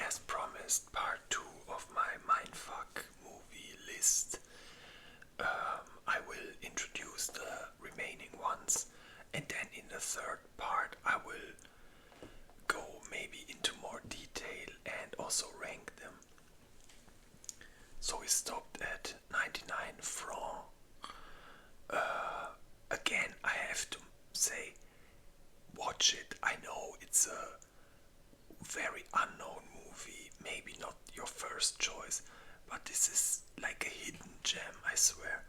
as promised, part 2 of my Mindfuck movie list. I will introduce the remaining ones, and then in the third part, I will go maybe into more detail and also rank them. So we stopped at 99 francs. Again, I have to say, watch it. I know it's a very unknown movie, maybe not your first choice, but this is like a hidden gem, I swear.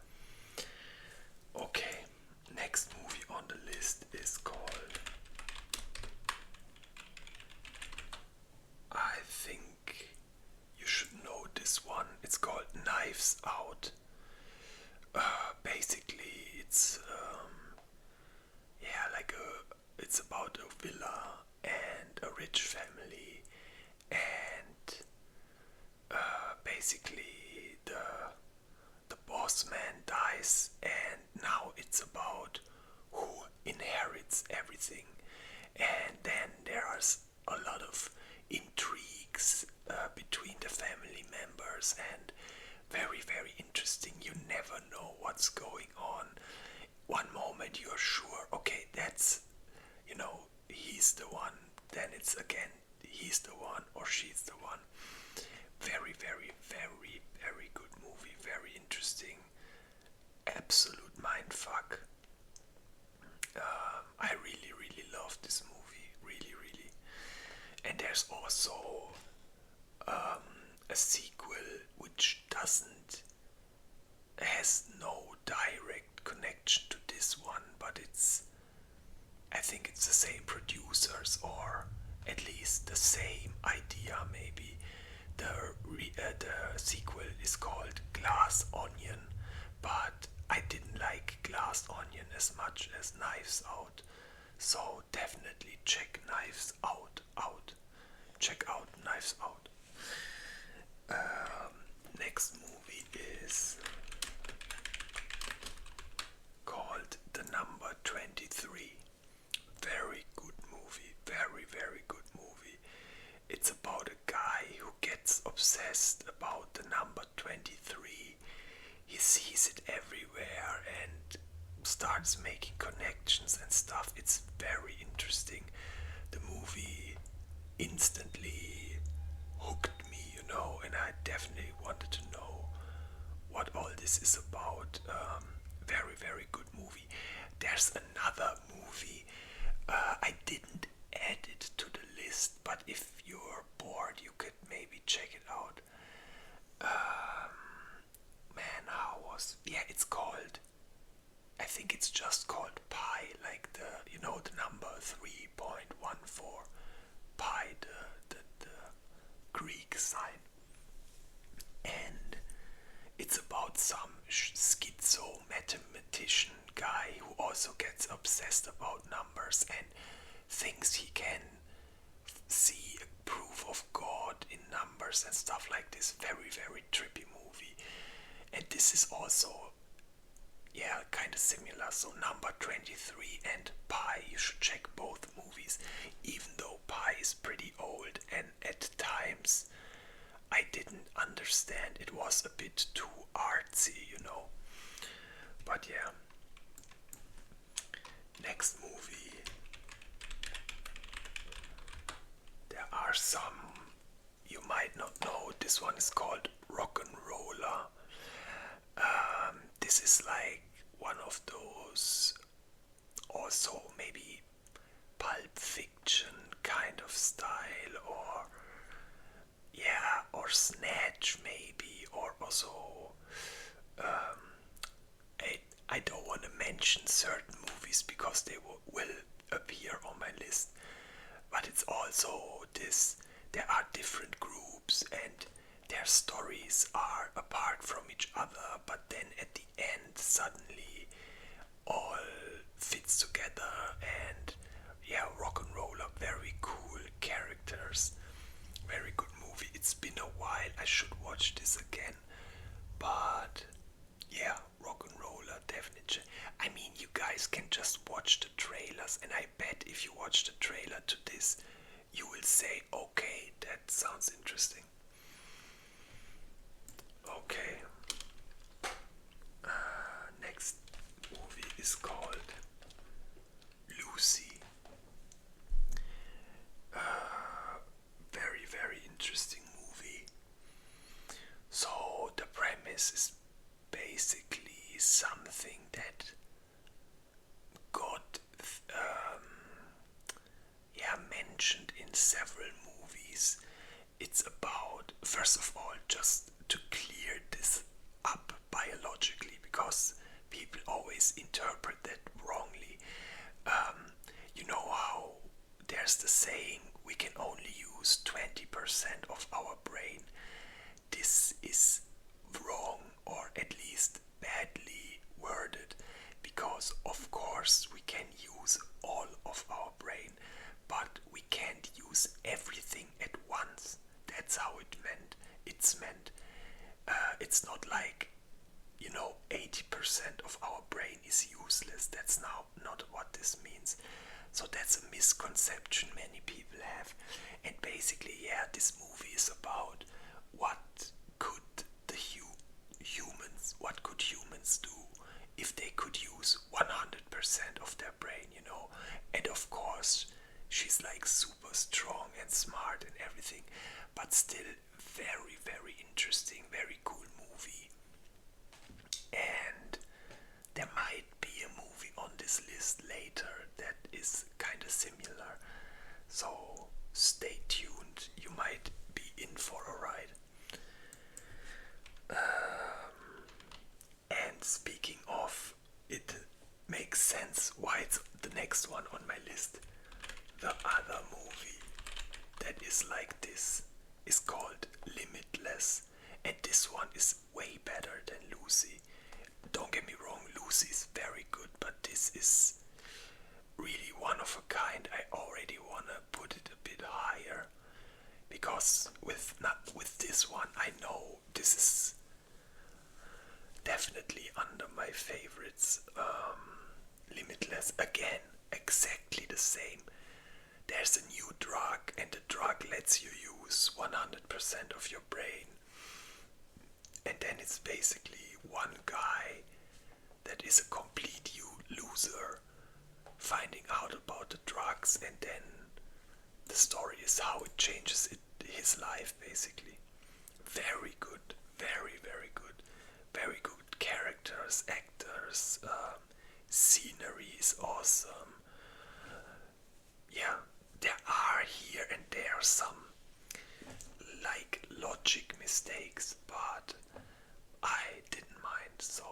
Okay, next movie on the list is called, I think you should know this one, it's called Knives Out. Basically, it's it's about a villa and a rich family, and basically the boss man dies, and now it's about who inherits everything, and then there's a lot of intrigues between the family members, and very interesting. You never know what's going on. One moment you're sure, okay, that's, he's the one, then it's again, he's the one or she's the one. Very good movie, very interesting, absolute mindfuck. I really love this movie, really. And there's also a sequel which has no direct connection to this one, but I think it's the same producers, or at least the same idea maybe. The sequel is called Glass Onion, but I didn't like Glass Onion as much as Knives Out, so definitely check Knives Out. Check out Knives Out. Next movie is called The Number 23. Very good movie, very good movie. It's about a guy who gets obsessed about the number 23. He sees it everywhere and starts making connections and stuff. It's very interesting. The movie instantly hooked me, and I definitely wanted to know what all this is about. Very good movie. There's another movie. I didn't add it to the list, but if you're bored, you could maybe check it out. It's called, I think it's just called Pi, like the number 3.14, Pi, the Greek sign. And it's about some schizo mathematician guy who also gets obsessed about numbers and thinks he can see a proof of God in numbers and stuff like this. Very trippy movie. And this is also, kind of similar. So Number 23 and Pi, you should check both movies, even though Pi is pretty old and at times I didn't understand. It was a bit too artsy, But yeah. Next movie. There are some you might not know. This one is called Rock and Roller. This is like one of those, also maybe Pulp Fiction kind of style, or Snatch maybe, or also I don't want to mention certain movies because they will appear on my list, but it's also this, there are different groups and their stories are apart from each other, but then at the end suddenly all fits together, and Rock and Roller, very cool characters, very good movie. It's been a while, I should watch this again, but Rock and Roller, definitely. I mean, you guys can just watch the trailers, and I bet if you watch the trailer to this, you will say, okay, that sounds interesting. Okay. Next movie is called Lucy. Very, very interesting movie. So the premise is basically something that got mentioned in several movies. It's about, first of all, just to clear this up biologically, because people always interpret that wrongly. You know how there's the saying, we can only use 20% of our brain. This is wrong, or at least badly worded, because of course we can use all of our brain, but we can't use everything at once. That's how it's meant. It's not like, 80% of our brain is useless. That's now not what this means. So that's a misconception many people have. And basically, yeah, this movie is about what could humans do if they could use 100% of their brain. And of course, she's like super strong and smart and everything, but still very, very interesting, very cool movie. And there might be a movie on this list later that is kind of similar. So stay tuned, you might be in for a ride. And speaking of, it makes sense why it's the next one on my list. The other movie that is like this is called Limitless, and this one is way better than Lucy. Don't get me wrong, Lucy is very good, but this is really one of a kind. I already wanna put it a bit higher, because with this one, I know this is definitely under my favorites. Limitless, again, exactly the same. There's a new drug, and the drug lets you use 100% of your brain. And then it's basically one guy that is a complete loser finding out about the drugs, and then the story is how it changes his life, basically. Very good, very, very good. Very good characters, actors, scenery is awesome. Yeah, there are here and there some like logic mistakes, but I didn't mind. So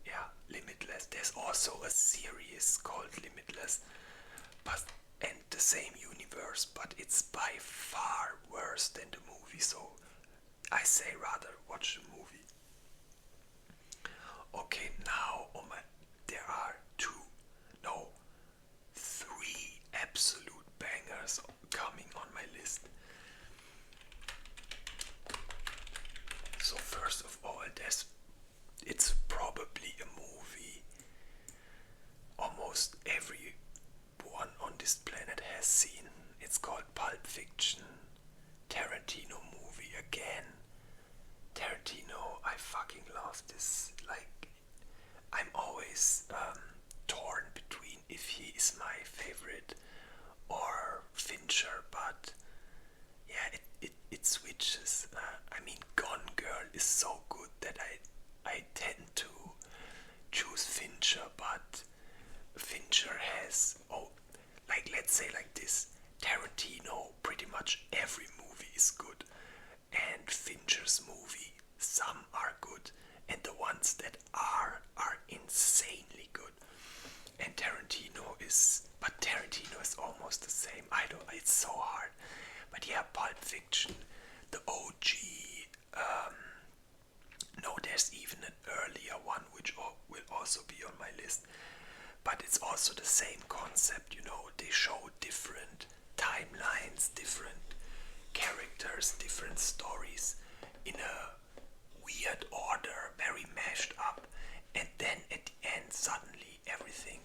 yeah, Limitless. There's also a series called Limitless, but and the same universe, but it's by far worse than the movie. So I say rather watch the movie. Okay, now there are three absolute bangers coming on my list. So first of all, it's probably a movie almost everyone on this planet has seen. It's called Pulp Fiction. Tarantino movie again. Tarantino, I fucking love this. Like, I'm always torn between if he is my favorite or Fincher, but yeah, it switches. I mean, Gone Girl is so good that I tend to choose Fincher, but Fincher has, like, let's say like this, Tarantino, pretty much every movie is good, and Fincher's movie, some are good, and the ones that are insanely good. And Tarantino is almost the same. I don't, it's so hard. But yeah, Pulp Fiction, the OG, no, there's even an earlier one which will also be on my list. But it's also the same concept, they show different timelines, different characters, different stories in a weird order, very mashed up, and then at the end suddenly everything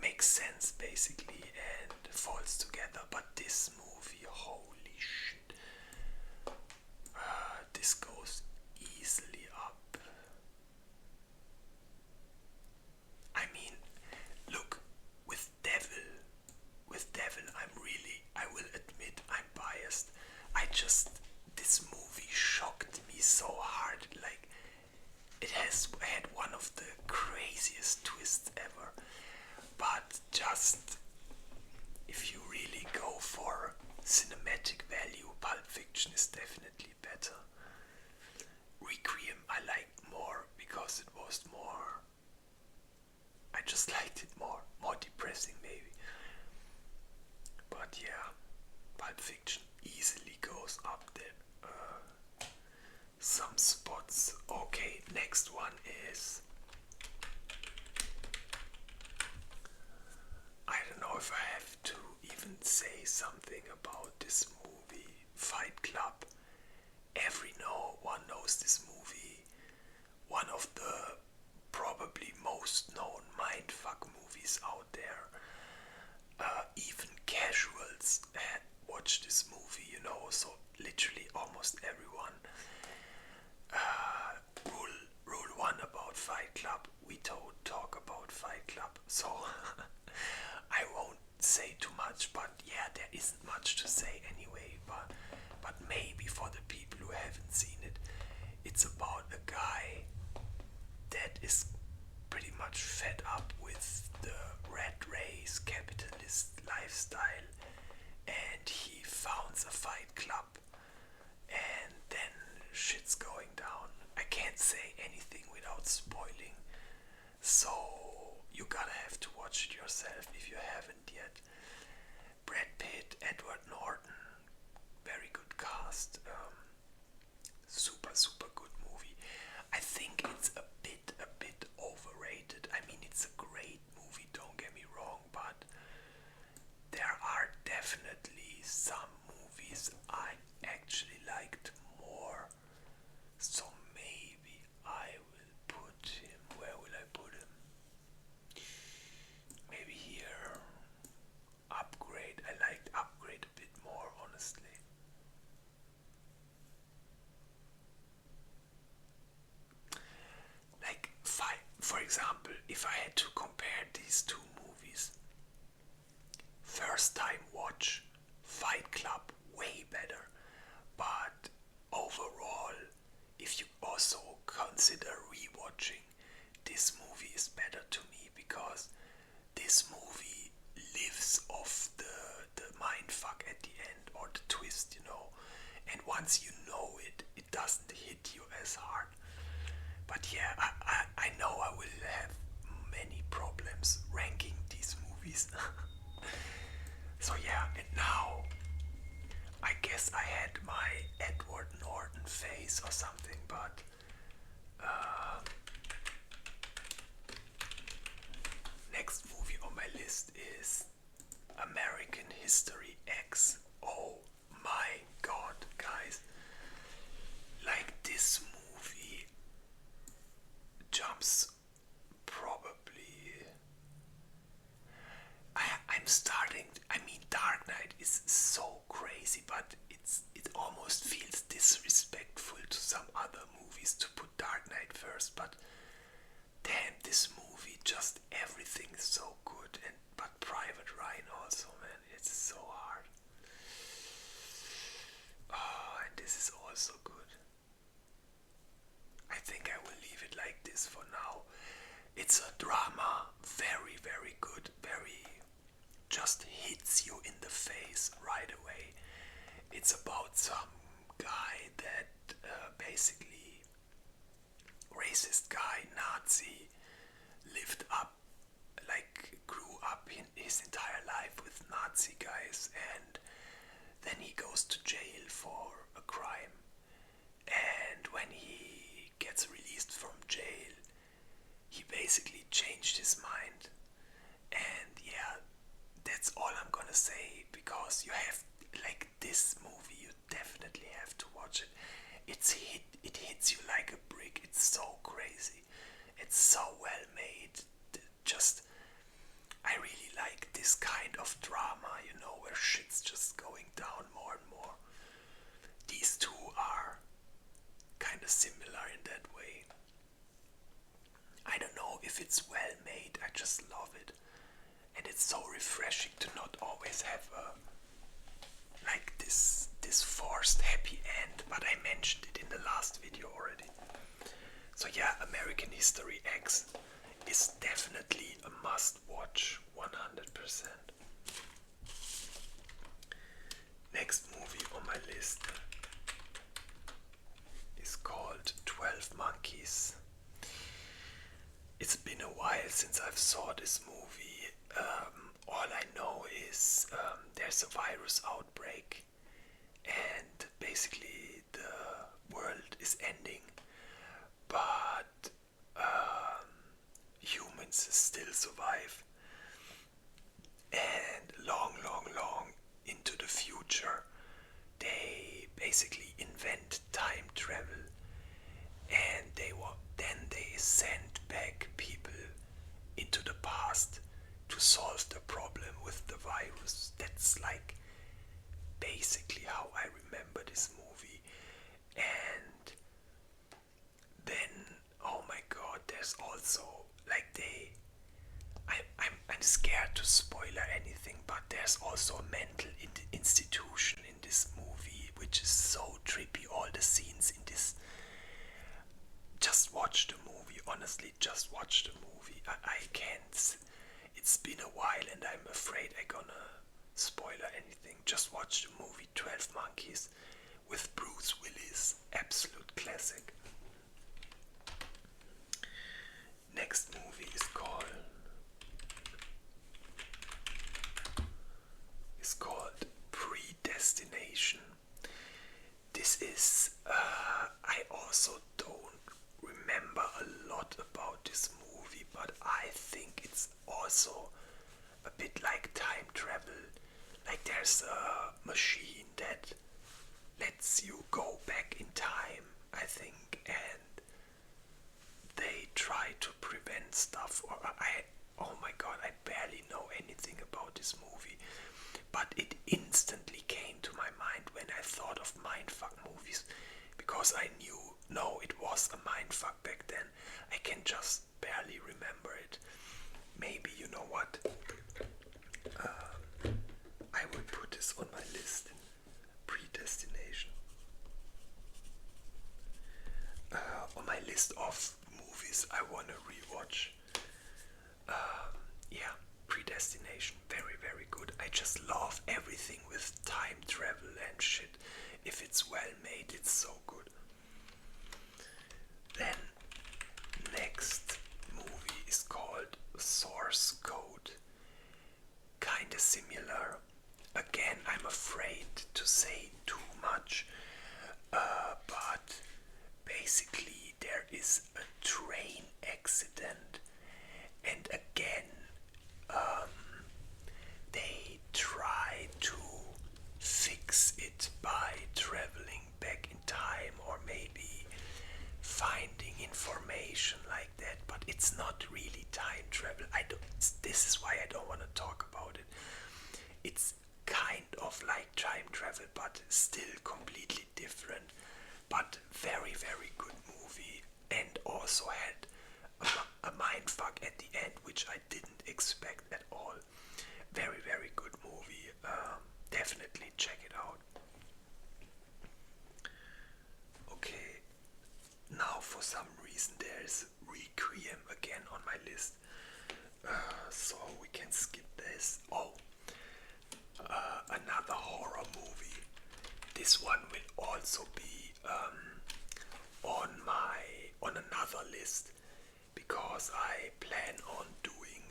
makes sense, basically, and falls together. But this movie, holy shit, this goes easily up. I mean, look, with Devil, I will admit I'm biased. This movie shocked me so hard. Like, it has had one of the craziest twists ever. But just, if you really go for cinematic value, Pulp Fiction is definitely better. Requiem I liked more because it was more, I just liked it more depressing maybe. But yeah, Pulp Fiction easily goes up there. Some spots. Okay, next one is, I don't know if I have to even say something about this movie, Fight Club. Everyone knows this movie. One of the probably most known mindfuck movies out there. Even casuals had watched this movie, so literally almost everyone. Rule one about Fight Club: we don't talk about Fight Club, so I won't say too much. But yeah, there isn't much to say anyway. But maybe for the people who haven't seen it, it's about a guy that is pretty much fed up with the rat race capitalist lifestyle, and he founds a fight club, and then shit's going down. I can't say anything without spoiling, so you gotta have to watch it yourself if you haven't yet. Brad Pitt, Edward Norton, very good cast. Super good movie. I think it's a bit overrated. I mean, it's a great movie, don't get me wrong, but there are definitely some movies I actually liked more. So maybe I will put him, where will I put him? Maybe here. Upgrade. I liked Upgrade a bit more, honestly. Like, for example, if I had to compare these two movies, first time watch, Fight Club, way better. But overall, if you also consider rewatching, this movie is better to me because this movie lives off the mindfuck at the end, or the twist, and once you know it, it doesn't hit you as hard. But yeah, I know I will have many problems ranking these movies. So yeah, and now I guess I had my Edward Norton face or something, but next movie on my list is American History X. Oh my god, guys. Like, this movie jumps probably. I'm starting. I mean, Dark Knight is so crazy, but it almost feels disrespectful to some other movies to put Dark Knight first. But damn, this movie, just everything is so good. But Private Ryan also, man, it's so hard. Oh, and this is also good. I think I will leave it like this for now. It's a drama, very good, just hits you in the face right away. It's about some guy that basically, racist guy, Nazi, grew up in his entire life with Nazi guys, and then he goes to jail for a crime. And when he gets released from jail, he basically changed his mind. And yeah, that's all I'm gonna say, because you have, like, this movie, you definitely have to watch it. It hits you like a brick. It's so crazy. It's so well made. Just, I really like this this kind of drama, where shit's just going down more and more. These two are kind of similar in that way. I don't know if it's well made, I just love it. And it's so refreshing to not always have this forced happy end, but I mentioned it in the last video already. So yeah, American History X is definitely a must watch, 100%. Next movie on my list is called 12 Monkeys. It's been a while since I've saw this movie. All I know is there's a virus outbreak and basically the world is ending, but humans still survive. And long into the future, they basically invent time travel, and then they send back people into the past to solve the problem with the virus. That's like basically how I remember this movie. And then, oh my god, there's also like I'm scared to spoiler anything, but there's also a mental institution in this movie, which is so trippy. All the scenes in this. Just watch the movie. Honestly, just watch the movie. I can't. It's been a while, and I'm afraid I'm gonna spoiler anything. Just watch the movie 12 Monkeys with Bruce Willis. Absolute classic. Next movie is called Predestination. This is I also don't remember a lot about this movie, but I think it's also a bit like time travel. Like there's a machine that lets you go back in time, I think, and they try to prevent stuff. Oh my god, I barely know anything about this movie, but it instantly came to my mind when I thought of Mindfuck movies, because I knew, no, it was a Mindfuck back then. I can just barely remember it. Maybe, you know what? I will put this on my list. Predestination. On my list of movies I want to rewatch. Yeah, Predestination. Very, very good. I just love everything with time travel and shit. If it's well made, it's so good. Then, next movie is called Source Code. Kinda similar. Again, I'm afraid to say too much, but basically there is a train accident, and again, they try to fix it by traveling back in time, or maybe finding information like that, but it's not really time travel. This is why I don't want to talk about it. It's kind of like time travel, but still completely different. But very, very good movie, and also had a mindfuck at the end, which I didn't expect at all. Very, very good movie. Definitely check it out. Okay, now for some reason there's Requiem again on my list, so we can skip this. Oh, another horror movie. This one will also be on another list, because I plan on doing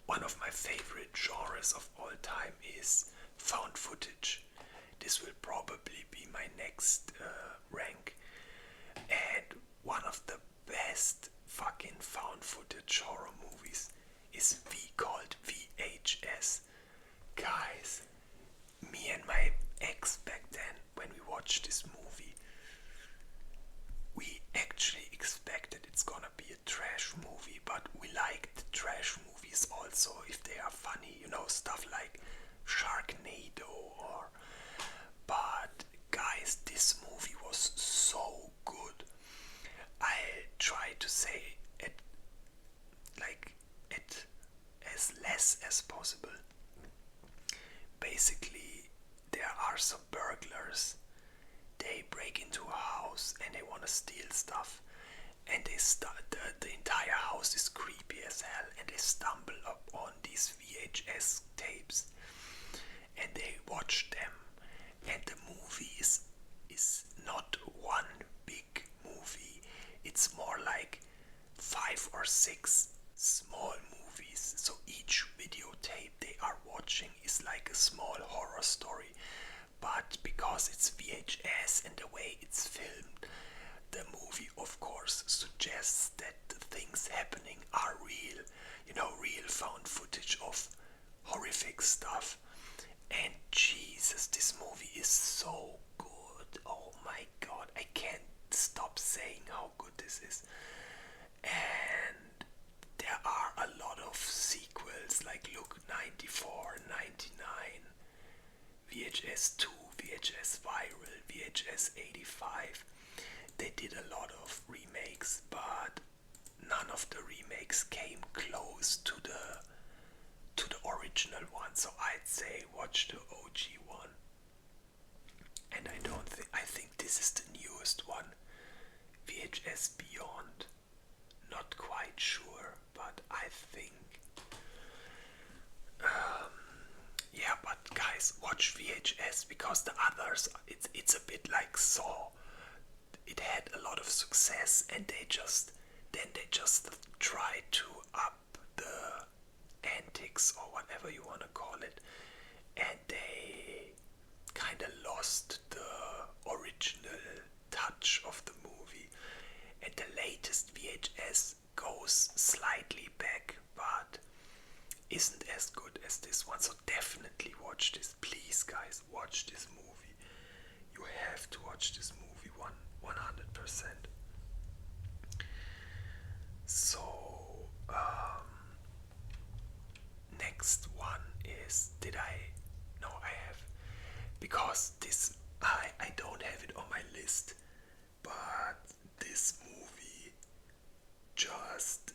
one of my favorite genres of all time is found footage. This will probably be my next rank, and one of the best fucking found footage horror movies is called VHS. Guys, me and my ex back then, when we watched this movie, we actually expected it's gonna be a trash movie, but we liked trash movies also if they are funny. Sharknado or. But guys, this movie was so good. I try to say it like it as less as possible. Basically, there are some burglars. They break into a house and they want to steal stuff. And they start the entire house is creepy as hell, and they stumble upon these VHS tapes and they watch them. And the movie is not one big movie. It's more like 5 or 6 small movies. So each videotape they are watching is like a small horror story. But because it's VHS and the way it's filmed, the movie of course suggests that the things happening are real. You know, real found footage of horrific stuff. And Jesus, this movie is so good. Oh my god, I can't stop saying how good this is. And there are a lot of sequels like look 94, 99, VHS 2, VHS Viral, VHS 85. They did a lot of remakes, but none of the remakes came close to the original one. So I'd say watch the OG one. And I think this is the newest one, VHS Beyond. Not quite sure, but I think yeah, but guys, watch VHS because the others, it's a bit like Saw. It had a lot of success, and they just try to up the antics or whatever you want to call it, and they kind of lost the original touch of the movie. And the latest VHS goes slightly back, but isn't as good as this one. So definitely watch this, please, guys. Watch this movie. You have to watch this movie 100%. So next one is I have, because this I don't have it on my list, but this movie just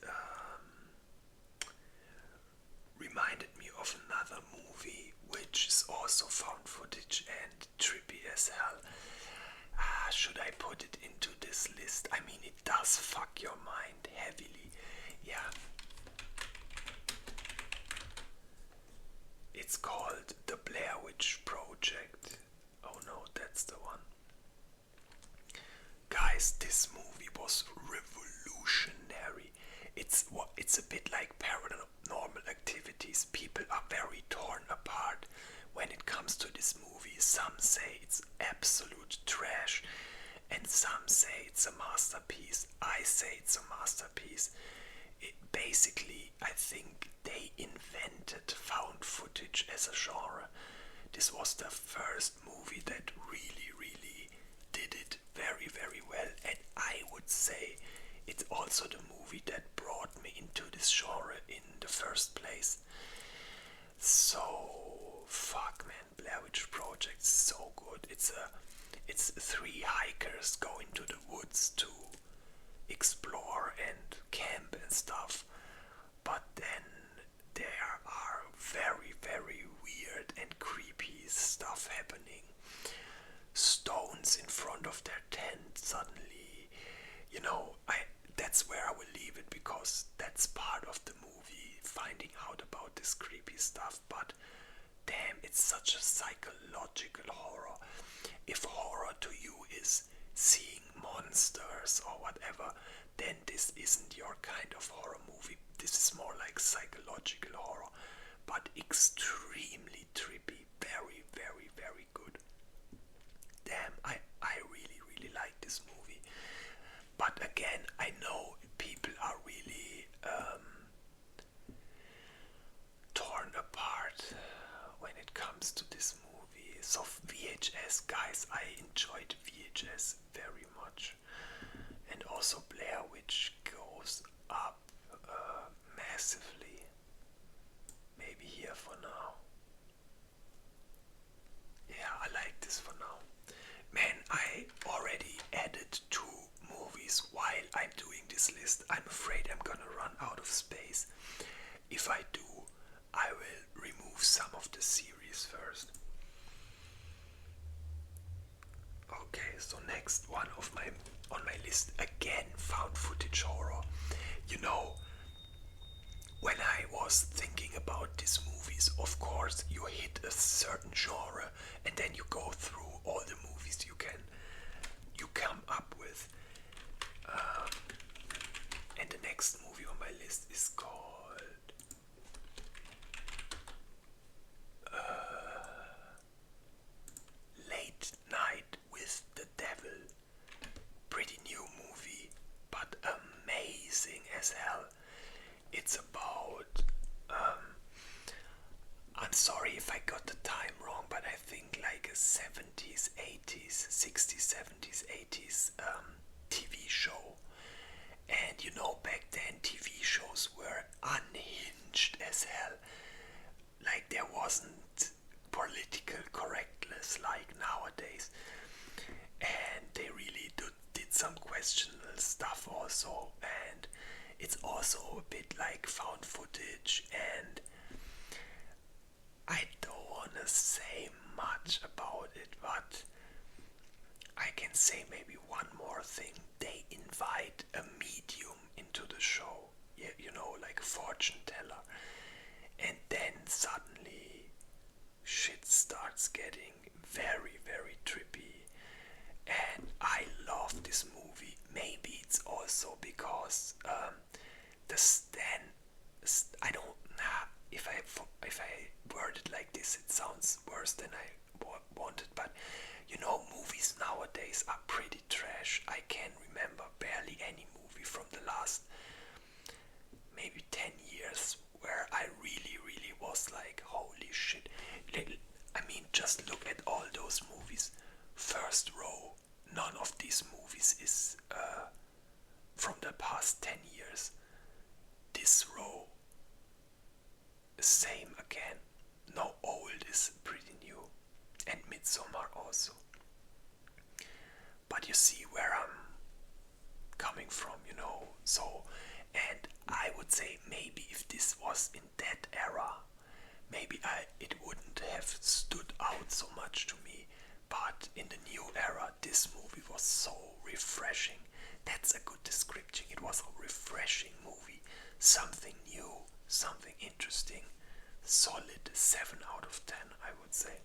reminded me of another movie which is also found footage and trippy as hell. Should I put it into this list? I mean, it does fuck your mind heavily. Yeah. It's called The Blair Witch Project. Oh no, that's the one. Guys, this movie was revolutionary. It's a bit like Paranormal Activities. People are very torn apart when it comes to this movie. Some say it's absolute trash, and some say it's a masterpiece. I say it's a masterpiece. Basically, I think they invented found footage as a genre. This was the first movie that really, really did it very, very well, and I would say it's also the movie that brought me into this genre in the first place. So fuck, man, Blair Witch Project is so good. It's 3 hikers go into the woods to explore and camp and stuff, but then there are very, very weird and creepy stuff happening. Stones in front of their tent suddenly, that's where I will leave it, because that's part of the movie, finding out about this creepy stuff. But damn, it's such a psychological horror. If horror to you is seeing monsters or whatever, then this isn't your kind of horror movie. This is more like psychological horror, but extremely trippy. Very, very, very good. Damn, I really, really like this movie. But again, I know people are really torn apart when it comes to this movie. So VHS, guys, I enjoyed VHS very much. And also Blair Witch goes up massively. Maybe here for now. this list. I'm afraid I'm gonna run out of space. If I do, I will remove some of the series first. Okay, so next one on my list, again found footage horror. You know, when I was thinking about these movies, of course you hit a certain genre and then you go through all the movies you come up with. And the next movie on my list is called Late Night with the Devil. Pretty new movie, but amazing as hell. It's about, I'm sorry if I got the time wrong, but I think like a 70s, 80s, 60s, 70s, 80s TV show. And you know, back then TV shows were unhinged as hell. Like there wasn't political correctness like nowadays. And they really did some questionable stuff also. And it's also a bit like found footage, and I don't want to say much about it, but I can say maybe one more thing. They invite a medium into the show, yeah, you know, like a fortune teller, and then suddenly shit starts getting very, very trippy. And I love this movie. Maybe it's also because the stand. I don't. If I word it like this, it sounds worse than I wanted. But you know, movies nowadays are pretty trash. I can remember barely any movie from the last maybe 10 years where I really, really was like, holy shit. I mean, just look at all those movies. First Row. None of these movies is from the past 10 years. This Row, same again. No, Old is pretty new. And Midsommar also. But you see where I'm coming from, you know. So, and I would say maybe if this was in that era, maybe it wouldn't have stood out so much to me. But in the new era, this movie was so refreshing. That's a good description. It was a refreshing movie. Something new, something interesting. Solid 7 out of 10, I would say.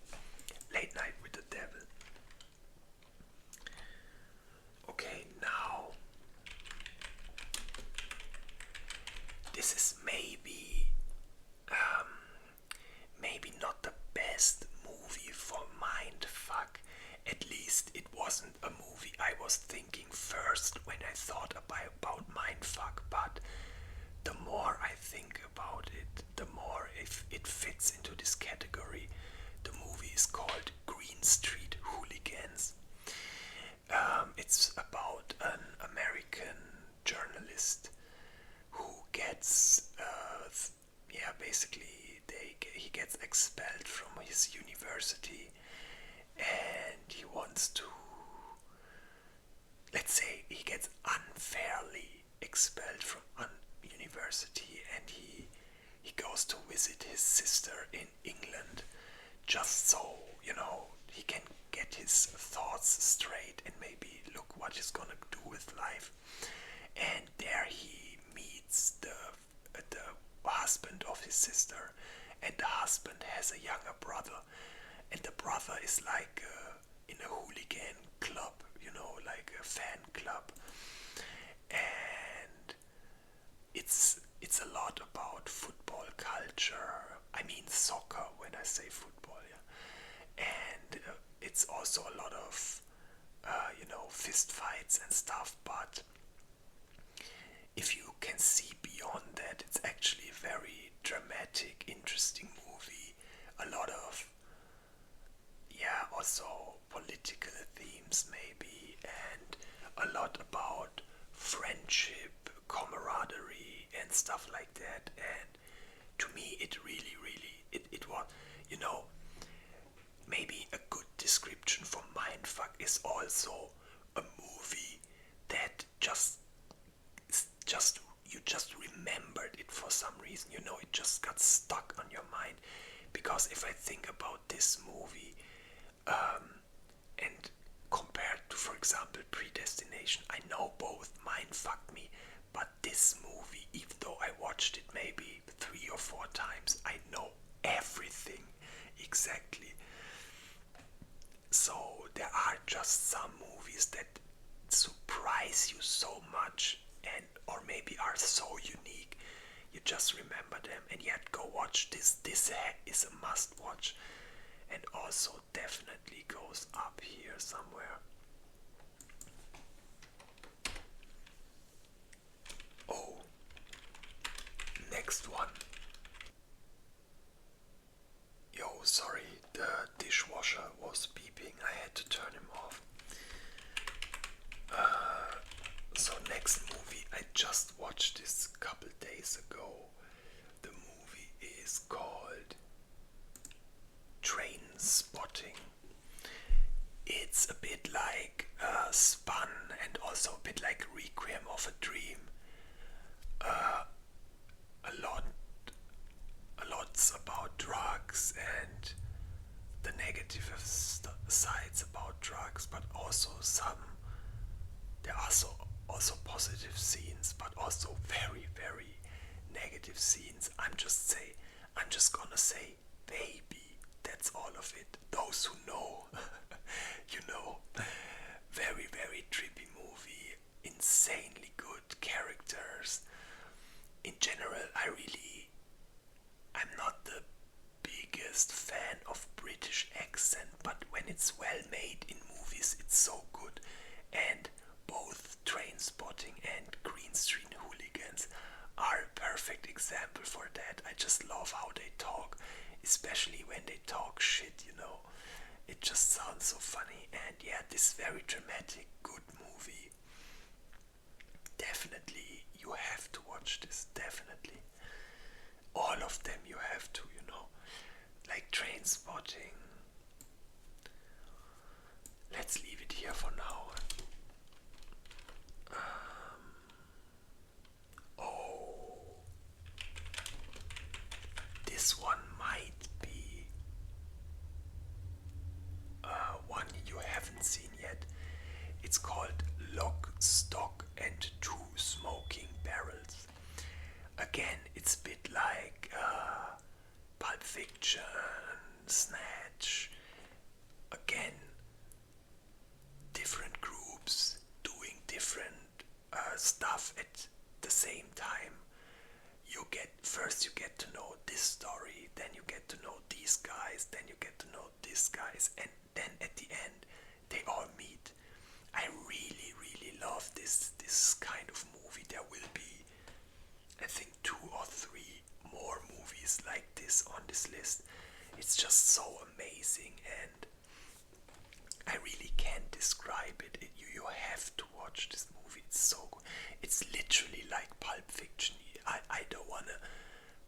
Late Night with the Devil. Okay, now this is maybe not the best movie for Mindfuck. At least it wasn't a movie I was thinking first when I thought about Mindfuck, but the more I think about it, the more if it fits into this category. The movie is called Green Street Hooligans. It's about an American journalist who gets, basically he gets expelled from his university, and he wants to, let's say, he gets unfairly expelled from university, and he goes to visit his sister in England, just so, you know, he can get his thoughts straight and maybe look what he's gonna do with life. And there he meets the husband of his sister, and the husband has a younger brother, and the brother is like in a hooligan club, you know, like a fan club. And it's a lot about football culture. I mean soccer when I say football, yeah. And it's also a lot of fist fights and stuff. But if you can see beyond that, it's actually a very dramatic, interesting movie. A lot of also political themes maybe, and a lot about friendship, camaraderie, and stuff like that. And to me, it really, it was, you know, maybe a good description for Mindfuck is also a movie that just because if I think about this movie, and compared to, for example, Predestination, I know both Mindfuck me, but this movie, even though I watched it maybe 3 or 4 times, I know everything exactly. So there are just some movies that surprise you so much, and or maybe are so unique you just remember them, and yet go watch this. This is a must watch, and also definitely goes up here somewhere. Oh, next one. Yo, sorry, the dishwasher was beeping. I had to turn him off. So next movie, I just watched this a couple days ago. The movie is called Train Spotting. It's a bit like Spun, and also a bit like Requiem of a Dream. A lot, a lot's about drugs and the negative sides about drugs, but also there are also positive scenes, but also very, very negative scenes. I'm just gonna say, baby. That's all of it. Those who know, you know. Very, very trippy movie. Insanely good characters. In general, I'm not the biggest fan of British accent, but when it's well made in movies, it's so good. And both Train Spotting and Green Street Hooligans are a perfect example for that. I just love how they talk, especially when they talk shit, you know. It just sounds so funny. And yeah, this very dramatic, good movie. Definitely, you have to watch this. Definitely. All of them you have to, you know. Like Train Spotting. Let's leave it here for now. Oh, this one might be one you haven't seen yet. It's called Lock, Stock, and Two Smoking Barrels. Again, it's a bit like Pulp Fiction, Snatch. Again, different groups doing different stuff at the same time. You get to know this story, then you get to know these guys, then you get to know these guys, and then at the end they all meet. I really, really love this kind of movie. There will be, I think, 2 or 3 more movies like this on this list. It's just so amazing, and I really can't describe it. You have to watch this movie. It's so good. It's literally like Pulp Fiction. I don't want to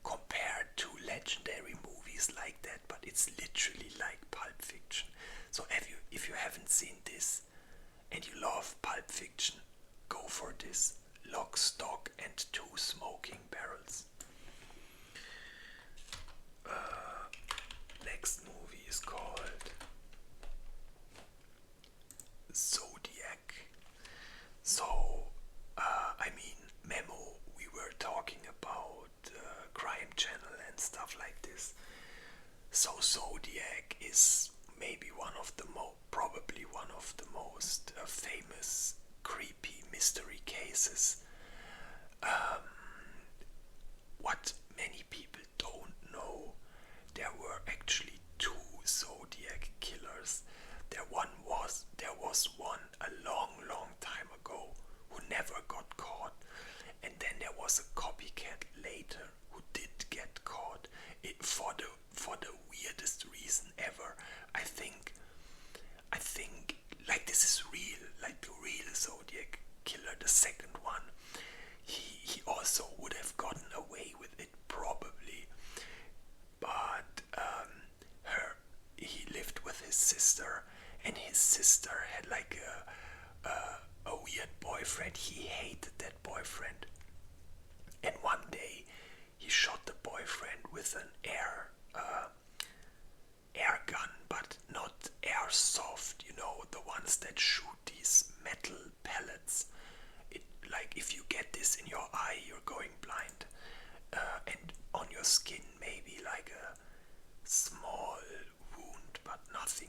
compare two legendary movies like that, but it's literally like Pulp Fiction. So if you haven't seen this and you love Pulp Fiction, go for this. Lock, Stock, and Two Smoking Barrels. Next movie is called Zodiac. So, Memo, we were talking about Crime Channel and stuff like this. So, Zodiac is maybe probably one of the most famous creepy mystery cases. What many people don't know, there were actually 2 Zodiac killers. There was one a long, long time ago who never got caught, and then there was a copycat later who did get caught. For the weirdest reason ever. I think like this is real, like the real Zodiac killer, the second one. He also would have gotten away with it probably, but he lived with his sister, and his sister had like a weird boyfriend. He hated that boyfriend, and one day he shot the boyfriend with an air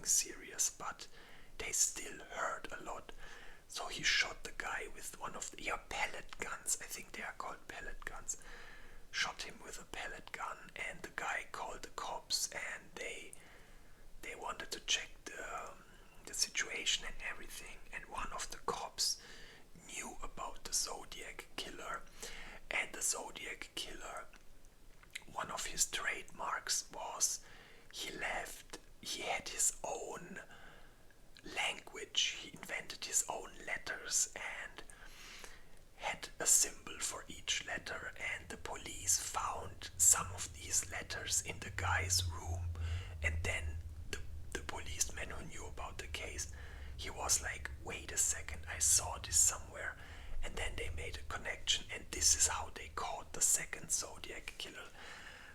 nothing serious, but they still hurt a lot. So he shot the guy with one of the pellet guns. I think they are called pellet guns. Shot him with a pellet gun, and the guy called the cops, and they wanted to check the situation and everything. And one of the cops knew about the Zodiac killer, and the Zodiac killer, one of his trademarks was he had his own language. He invented his own letters and had a symbol for each letter, and the police found some of these letters in the guy's room. And then the policeman who knew about the case, he was like, wait a second, I saw this somewhere. And then they made a connection, and this is how they caught the second Zodiac killer.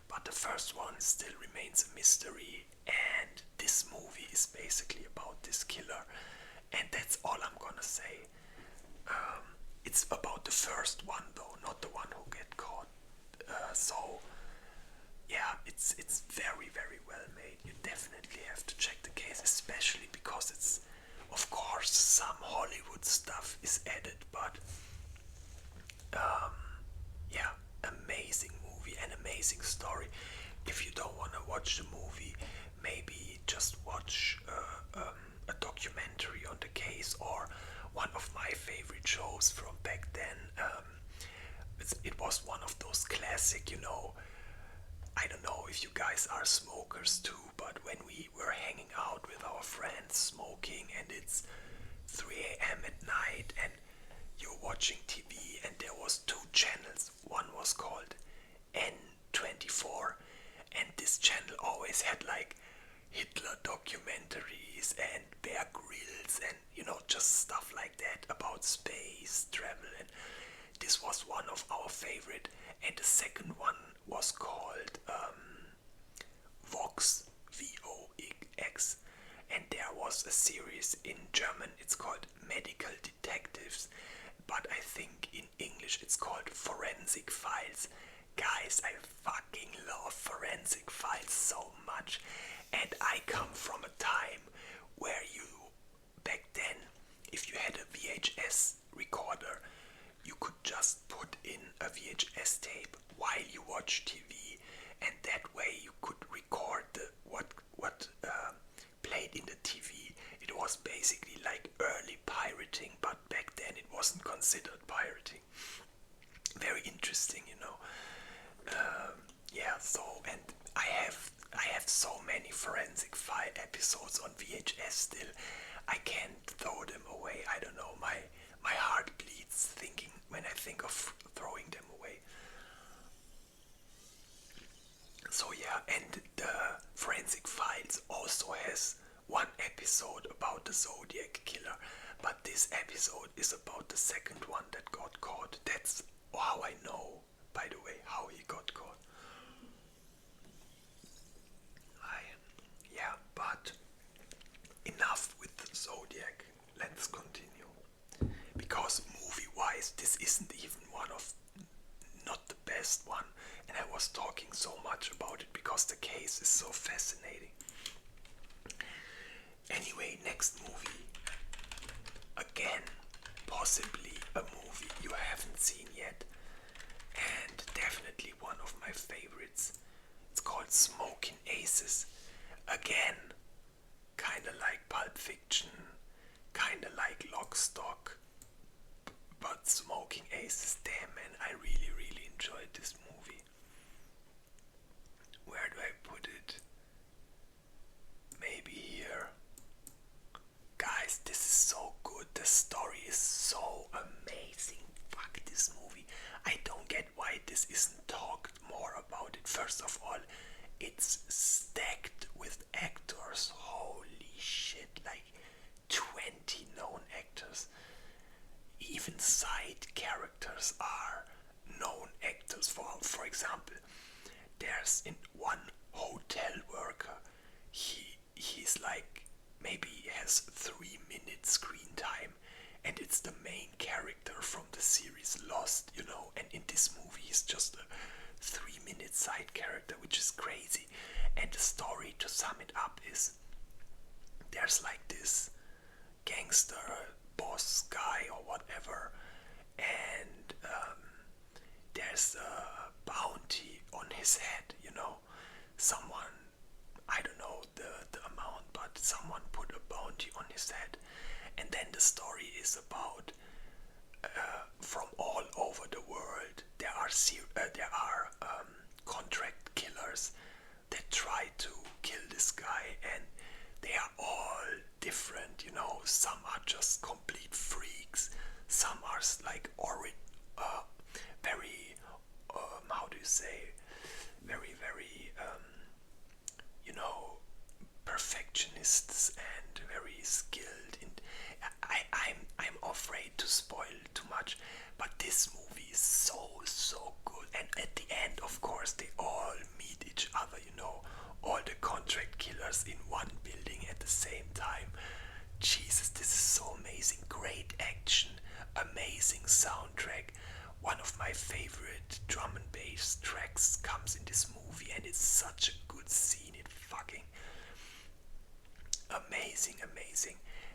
But the first one still remains a mystery, and this movie is basically about this killer. And that's all I'm gonna say. It's about the first one though, not the one who get caught. So yeah, it's very, very well made. You definitely have to check the case, especially because it's, of course, some Hollywood stuff is added, but yeah, amazing movie and amazing story. If you don't want to watch the movie, maybe just watch a documentary on the case, or one of my favorite shows from back then. It was one of those classic, I don't know if you guys are smokers too, but when we were hanging out with our friends smoking and it's 3 a.m. at night and you're watching TV and there was 2 channels. One was called N24, and this channel always had like Hitler documentaries and Bear Grylls and just stuff like that about space travel, and this was one of our favorite. And the second one was called Vox, VOX, and there was a series in German, it's called Medical Detectives, but I think in English it's called Forensic Files. Guys, I fucking love Forensic Files so much, and I come from a time where back then, if you had a VHS recorder, you could just put in a VHS tape while you watch TV, and that way you could record what played in the TV. It was basically like early pirating, but back then it wasn't considered pirating. Very interesting, yeah. So, and I have so many Forensic File episodes on VHS still. I can't throw them away. I don't know. My heart bleeds thinking when I think of throwing them away. So yeah, and the Forensic Files also has one episode about the Zodiac killer, but this episode is about the second one that got caught. That's how I know, by the way, how he got caught. Yeah, but enough with the Zodiac. Let's continue. Because movie-wise, this isn't even not the best one. And I was talking so much about it because the case is so fascinating. Anyway, next movie. Again, possibly a movie you haven't seen yet. And definitely one of my favorites. It's called Smoking Aces. Again, kinda like Pulp Fiction, kinda like Lock, Stock, but Smoking Aces, damn man, I really, really enjoyed this movie. Where do I put it? Maybe here. Guys, this is so good, the story is so amazing. Fuck this movie. I don't get why this isn't talked more about it. First of all, it's stacked with actors. Holy shit, like 20 known actors. Even side characters are known actors. For example, there's in one hotel worker. He's like, maybe he has 3 minutes screen time, and it's the main character from the series Lost, and in this movie he's just a 3-minute side character, which is crazy. And the story, to sum it up, is there's like this gangster boss guy or whatever, and there's a bounty on his head, you know. Someone, I don't know the amount, but someone put a bounty on his head. And then the story is about from all over the world there are contract killers that try to kill this guy, and they are all different, you know. Some are just complete freaks, some are like very how do you say, very you know, perfectionists and very skilled. I'm afraid to spoil too much, but this movie is so good. And at the end, of course, they all meet each other. You know, all the contract killers in one building at the same time. Jesus, this is so amazing. Great action, amazing soundtrack. One of my favorite drum and bass tracks comes in this movie, and it's such a good scene. It fucking amazing.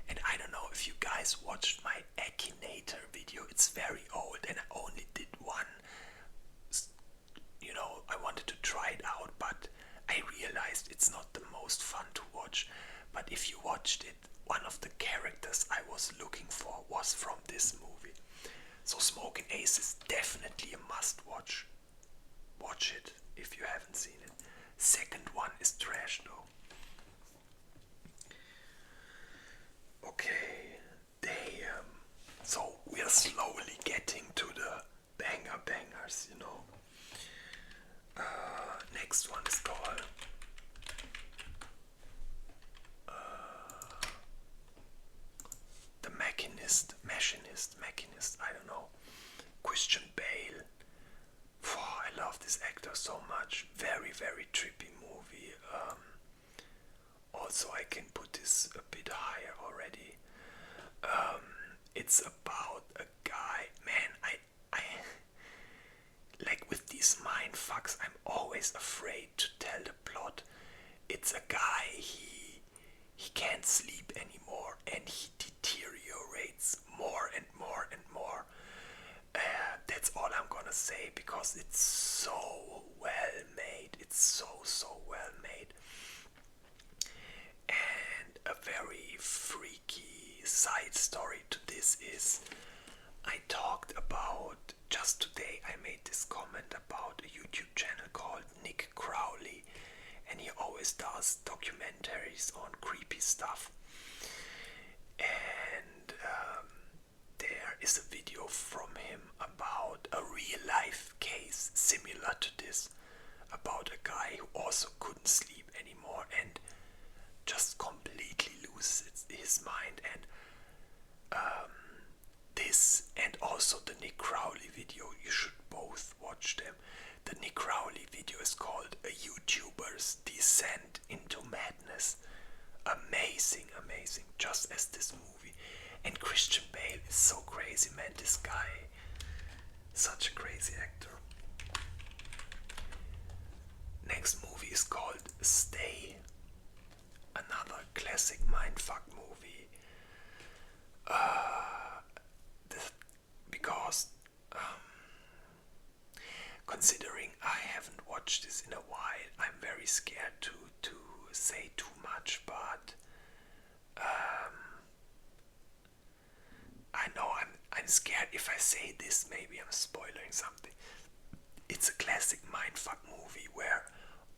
And I don't know if you guys watched my Akinator video. It's very old, and I only did one. You know, I wanted to try it out, but I realized it's not the most fun to watch. But if you watched it, one of the characters I was looking for was from this movie. So Smoking Ace is definitely a must watch. Watch it if you haven't seen it. Second one is trash though. Okay, damn. So we are slowly getting to the bangers, you know. Next one is called The Machinist, I don't know. Christian Bale. Oh, I love this actor so much. Very trippy movie. Also, I can put this a bit higher already. It's about a guy, man. I like with these mind fucks. I'm always afraid to tell the plot. It's a guy. He can't sleep anymore, and he deteriorates more and more. That's all I'm gonna say, because it's so well made. It's so well made. And a very freaky side story to this is, I talked about, just today I made this comment about a YouTube channel called Nick Crowley, and he always does documentaries on creepy stuff. And there is a video from him about a real life case similar to this, about a guy who also couldn't sleep anymore and just completely loses his mind. And this and also the Nick Crowley video, you should both watch them. The Nick Crowley video is called A YouTuber's Descent into Madness. Amazing, just as this movie. And Christian Bale is so crazy, man. This guy, such a crazy actor. Next movie is called Stay. Another classic mindfuck movie. Because considering I haven't watched this in a while, I'm very scared to say too much, but I know I'm scared if I say this, maybe I'm spoiling something. It's a classic mindfuck movie where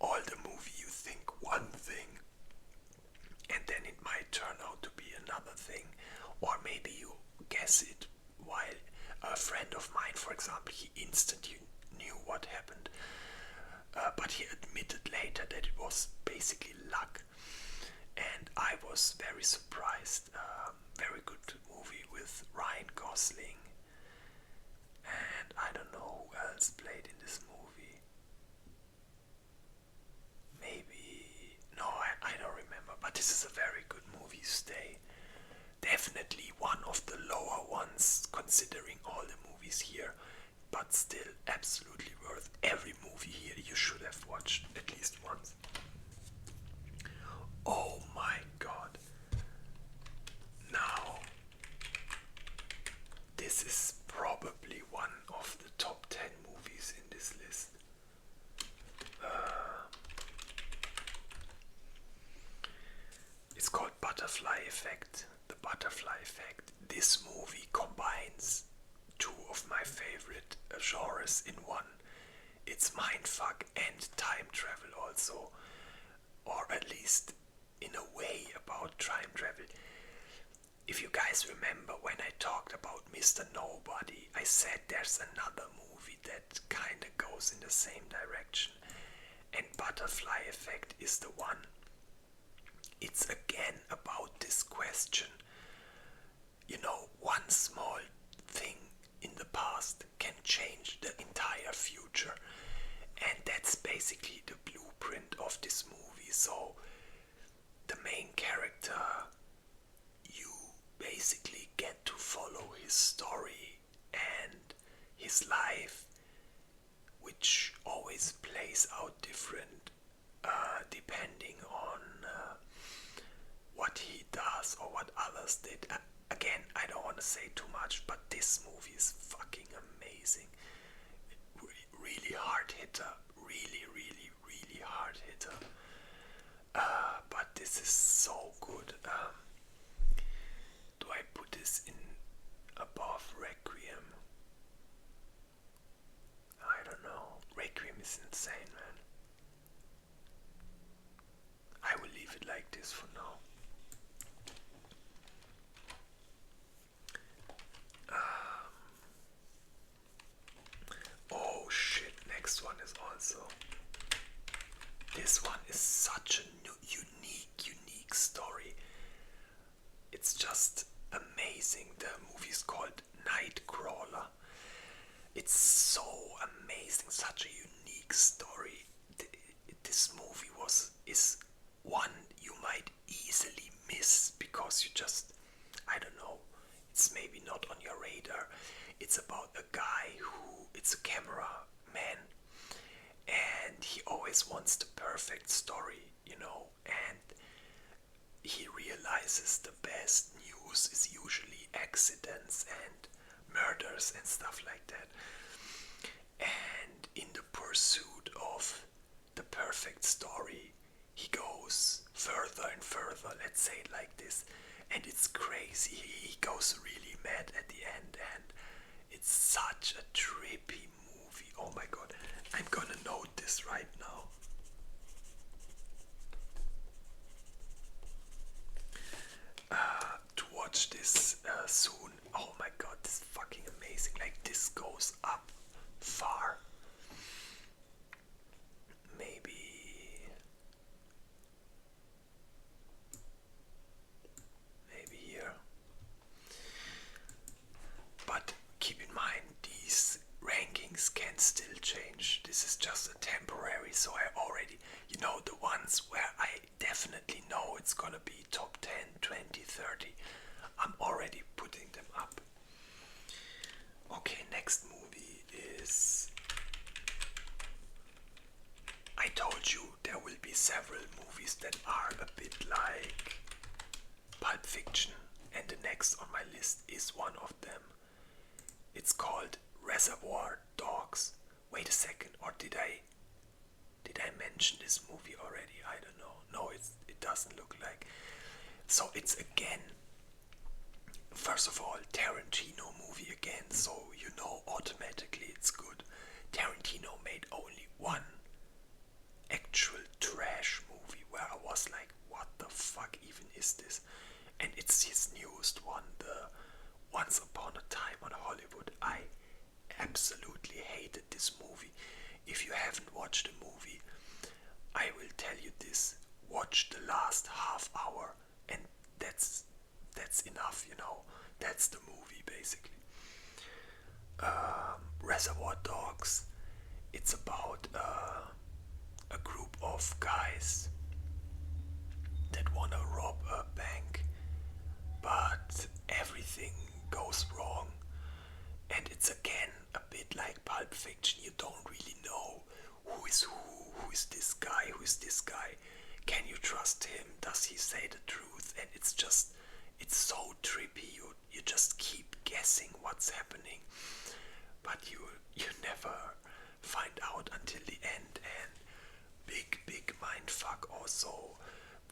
all the movie you think one thing, and then it might turn out to be another thing, or maybe you guess it while a friend of mine, for example, he instantly knew what happened, but he admitted later that it was basically luck, and I was very surprised. Very good movie with Ryan Gosling, and I don't know who else played in this movie. Maybe, no, I don't remember, but this is a very good movie, Stay. Definitely one of the lower ones considering all the movies here, but still absolutely worth every movie here. You should have watched at least once. Oh my god. butterfly effect. The butterfly effect. This movie combines two of my favorite genres in one. It's mindfuck and time travel also, or at least in a way about time travel. If you guys remember when I talked about Mr. Nobody, I said there's another movie that kinda goes in the same direction, and Butterfly Effect is the one. It's again about this question. You know, one small thing in the past can change the entire future, and that's basically the blueprint of this movie. So, the main character, you basically get to follow his story and his life, which always plays out different depending on what he does or what others did. Again, I don't want to say too much, but this movie is fucking amazing. Really hard hitter. Really, really, really hard hitter. But this is so good. Do I put this in above Requiem? I don't know. Requiem is insane, man. I will leave it like this for now. Oh shit, next one is also. This one is such a unique story. It's just amazing. The movie is called Nightcrawler. It's so amazing, such a unique story. This movie is one you might easily miss because you just, I don't know, it's maybe not on your radar. It's about a guy it's a camera man, and he always wants the perfect story, and he realizes the best news is usually accidents and murders and stuff like that. And in the pursuit of the perfect story, he goes further and further, let's say it like this, and it's crazy. He goes really mad at the end, and it's such a trippy movie. Oh my god, I'm gonna note this right now. To watch this soon. Oh my god, this is fucking amazing. Like, this goes up far. Maybe here. But keep in mind, these rankings can still change. This is just a temporary, so I already, the ones where I definitely know it's gonna be top 10, 20, 30, I'm already putting them up. Okay, next movie is, I told you there will be several movies that are a bit like Pulp Fiction, and the next on my list is one of them. It's called Reservoir Dogs. Wait a second, or did I mention this movie already? I don't know. No, it doesn't look like. So it's again, first of all, Tarantino movie again, so automatically it's good. Tarantino made only one actual trash movie where I was like, what the fuck even is this? And it's his newest one, the Once Upon a Time on Hollywood. I absolutely hated this movie. If you haven't watched the movie, I will tell you this: watch the last half hour, and that's enough. That's the movie basically. Reservoir Dogs. It's about a group of guys that wanna rob a bank, but everything goes wrong, and it's again a bit like Pulp Fiction. You don't really know who is this guy, who is this guy. Can you trust him? Does he say the truth? And it's so trippy. You just keep guessing what's happening, but you never find out until the end. And big mindfuck also.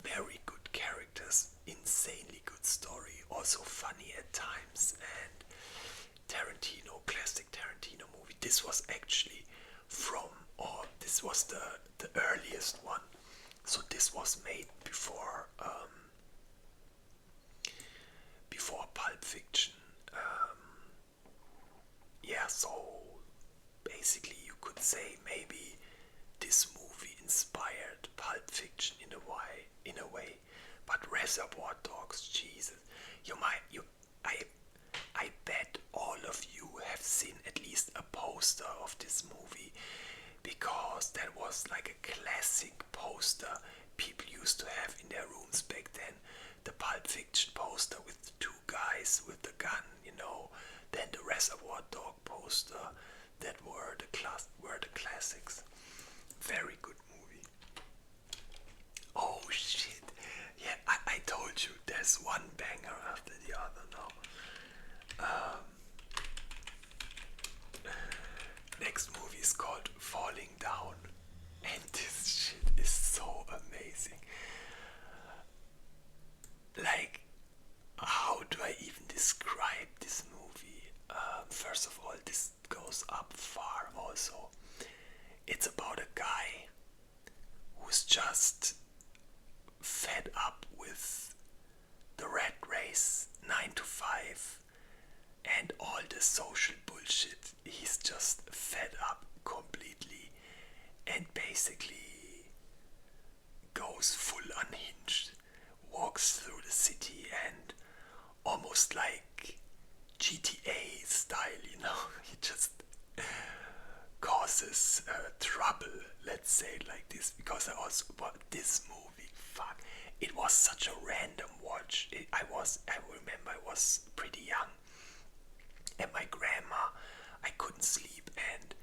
Very good characters, insane insanely good story, also funny at times, and classic Tarantino movie. This was actually this was the earliest one. So this was made before Pulp Fiction. Yeah, so basically you could say maybe this movie inspired Pulp Fiction in a way. But Reservoir Dogs, Jesus, I bet all of you have seen at least a poster of this movie, because that was like a classic poster people used to have in their rooms back then. The Pulp Fiction poster with the two guys with the gun, then the Reservoir Dog poster, that were the classics. Very good movie. Oh shit. Yeah, I told you there's one banger after the other now. Next movie is called Falling Down. And this shit is so amazing. Like, how do I even describe this movie? First of all, this goes up far also. It's about a guy who's just fed up with the rat race, 9 to 5, and all the social bullshit. He's just fed up completely and basically goes full unhinged, walks through the city and almost like GTA style, he just causes trouble, let's say it like this, because I also bought this movie. Fuck, it was such a random watch. I remember I was pretty young, and my grandma, I couldn't sleep, and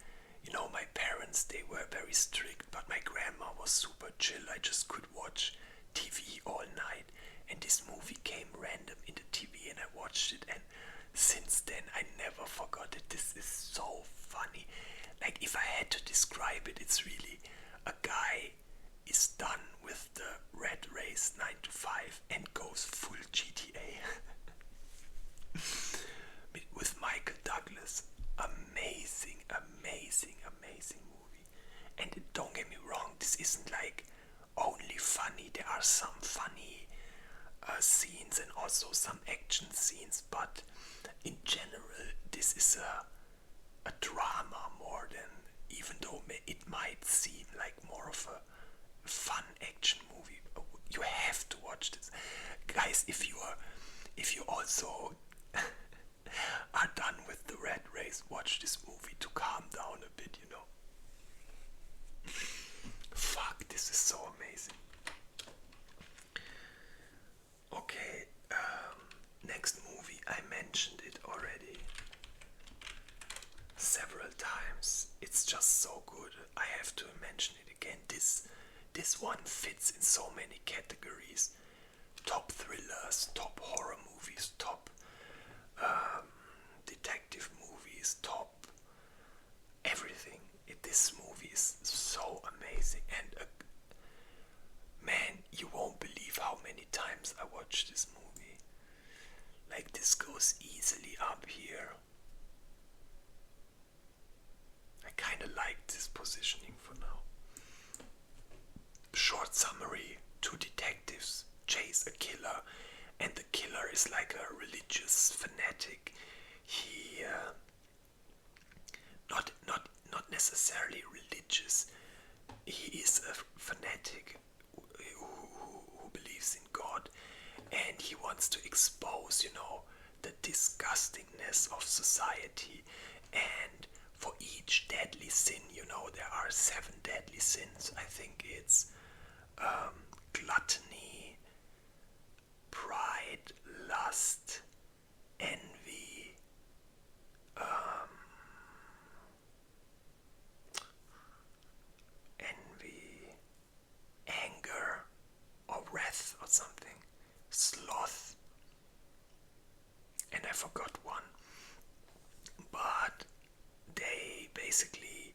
my parents, they were very strict, but my grandma was super chill. I just could watch TV all night, and this movie came random in the TV, and I watched it, and since then I never forgot it. This is so funny. Like, if I had to describe it, it's really a guy is done with the red race 9 to 5 and goes full GTA. With Michael Douglas. Amazing, amazing, amazing movie. And don't get me wrong, this isn't like only funny. There are some funny scenes and also some action scenes, but in general this is a drama more than, even though it might seem like more of a fun action movie. You have to watch this, guys. If you also are done with the rat race, watch this movie to calm down a bit. Fuck, this is so amazing. Okay, next movie, I mentioned it already several times. It's just so good. I have to mention it again. This one fits in so many categories. Top thrillers, top horror movies, top detective movies, top everything. This movie is so amazing, and man, you won't believe how many times I watched this movie. Like, this goes easily up here. I kinda like this positioning for now. Short summary: two detectives chase a killer, and the killer is like a religious fanatic. He not necessarily religious. He is a fanatic who believes in God, and he wants to expose, the disgustingness of society. And for each deadly sin, there are 7 deadly sins. I think it's gluttony, pride, lust, envy, anger, or wrath, or something, sloth, and I forgot one. But they basically,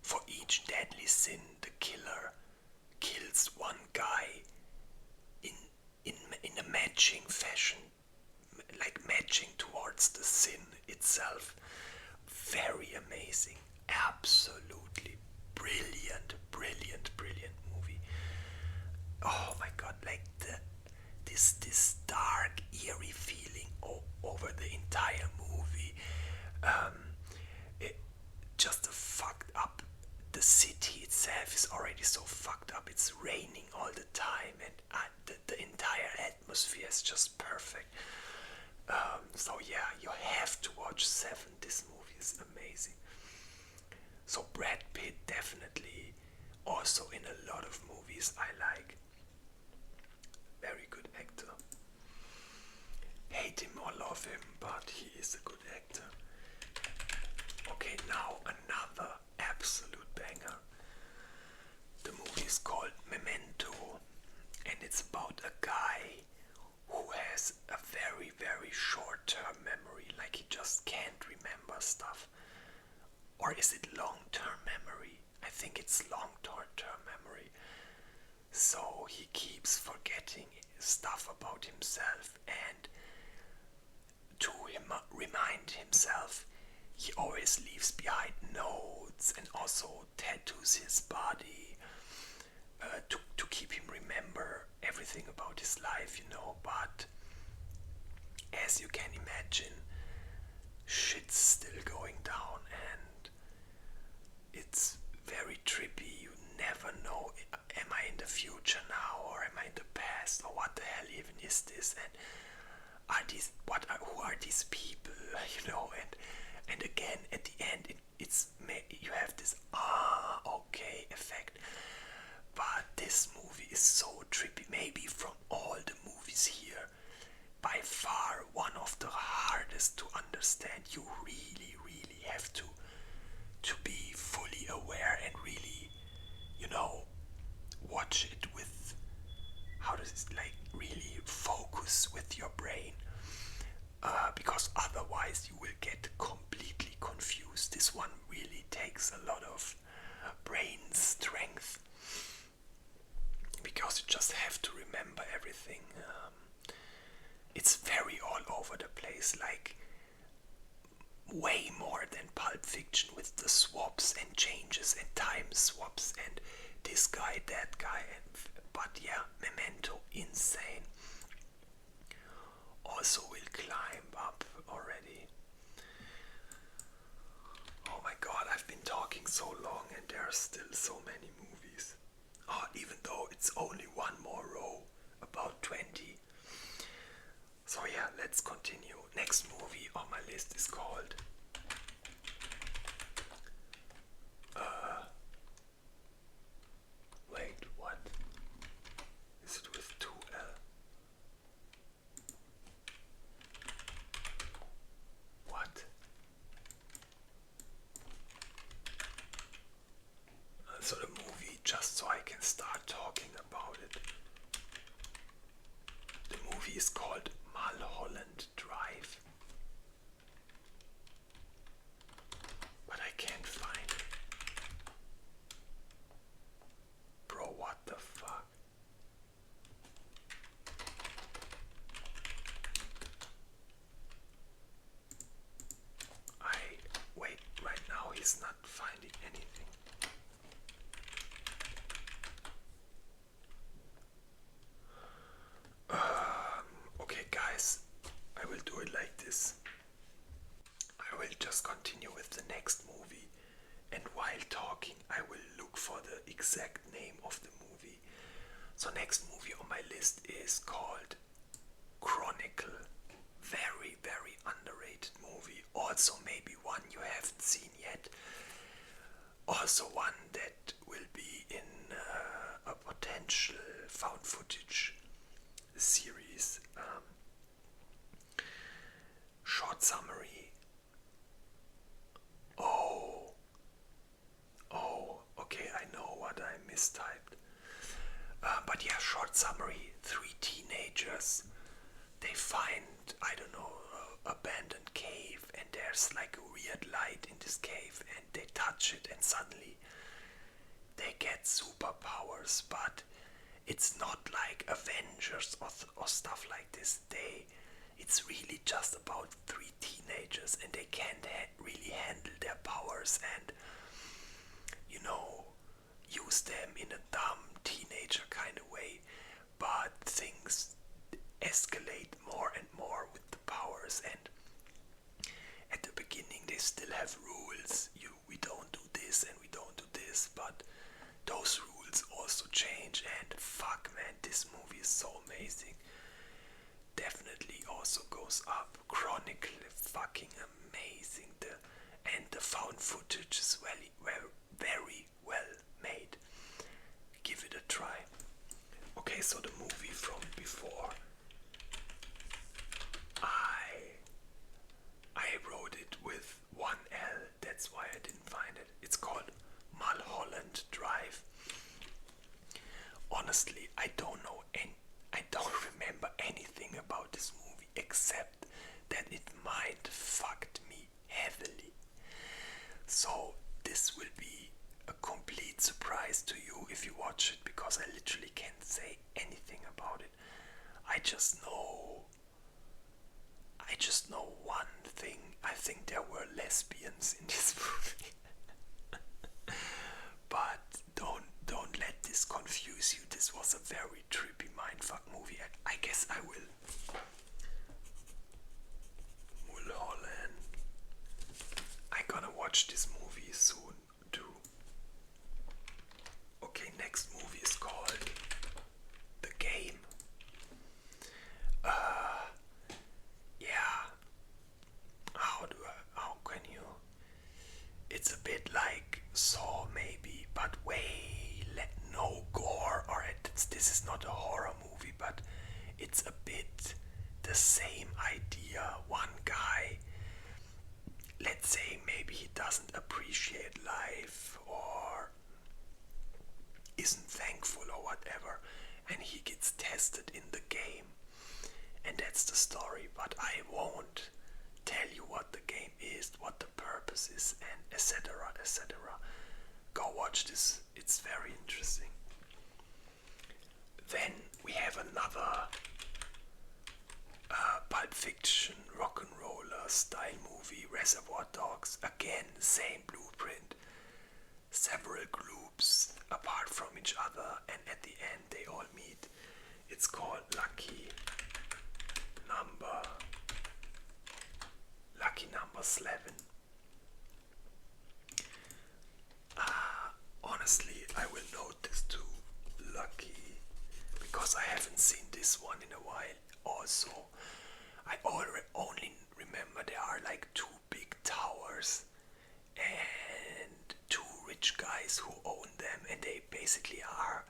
for each deadly sin, the killer atmosphere is just perfect. So yeah, you have to watch Seven. This movie is amazing. So Brad Pitt definitely also in a lot of movies I like. Very good actor. Hate him or love him, but he is a good actor. Okay, now another absolute banger. The movie is called Memento, and it's about a guy who has a very, very short term memory, like he just can't remember stuff. Or is it long term memory? I think it's long term memory. So he keeps forgetting stuff about himself, and to remind himself, he always leaves behind notes and also tattoos his body to keep him remember everything about his life, But as you can imagine, shit's still going down, and it's very trippy. You never know, am I in the future now, or am I in the past, or what the hell even is this, and who are these people, and again at the end you have this okay effect. But this movie is so trippy. Maybe from all the movies here, by far one of the hardest to understand. You really, really have to be fully aware and really, watch it with, how does it, like, really focus with your brain. Because otherwise you will get completely confused. This one really takes a lot of brain strength, because you just have to remember everything. It's very all over the place, like way more than Pulp Fiction, with the swaps and changes and time swaps and this guy, that guy, but yeah, Memento, insane. Also will climb up already. Oh my god, I've been talking so long and there are still so many movies. Even though it's only one more row, about 20. So yeah, let's continue. Next movie on my list is called wait, what? Is it with 2L? What? So the movie, just so I can start talking about it. The movie is called Mulholland Drive. But I can't find it. Bro, what the fuck? Wait, right now he's not finding anything. Okay guys, I will do it like this. I will just continue with the next movie, and while talking I will look for the exact name of the movie. So next movie on my list is called Chronicle. Very, very underrated movie. Also maybe one you haven't seen yet. Also one that will be in a potential found footage series. Short summary. Okay, I know what I mistyped. But yeah, short summary. 3 teenagers. They find, I don't know, abandoned cave, and there's like a weird light in this cave, and they touch it and suddenly they get superpowers. But it's not like Avengers or stuff like this. It's really just about 3 teenagers, and they can't really handle their powers and, use them in a dumb teenager kind of way. But things escalate more and more with the powers, and at the beginning they still have rules. We don't do this and we don't do this, but those rules also change, and fuck man, this movie is so amazing. definitely also goes up. Chronically fucking amazing. And the found footage is very well made. Give it a try. Okay, so the movie from before, I wrote it with one L. That's why I didn't find it. It's called Mulholland Drive. Honestly, I don't know, and I don't remember anything about this movie except that it mind fucked me heavily. So this will be a complete surprise to you if you watch it, because I literally can't say anything about it. I just know one thing. I think there were lesbians in this movie. But don't let this confuse you. This was a very trippy mindfuck movie. I guess I will. Mulholland. I'm gonna watch this movie soon too. Okay, next movie is called The Game. Yeah. How can you? It's a bit like Saw maybe, but no gore, or this is not a horror movie, but it's a bit the same idea. One guy, let's say maybe he doesn't appreciate life or isn't thankful or whatever, and he gets tested in the game, and that's the story. But I won't tell you what the game is, what the purpose is, and etc. etc. Go watch this, it's very interesting. Then we have another Pulp Fiction rock and roller style movie, Reservoir Dogs. Again, same blueprint. Several groups apart from each other, and at the end they all meet. It's called Lucky Number 11. Honestly, I will note this too, Lucky, because I haven't seen this one in a while. Also, I only remember there are like two big towers and two rich guys who own them, and they basically are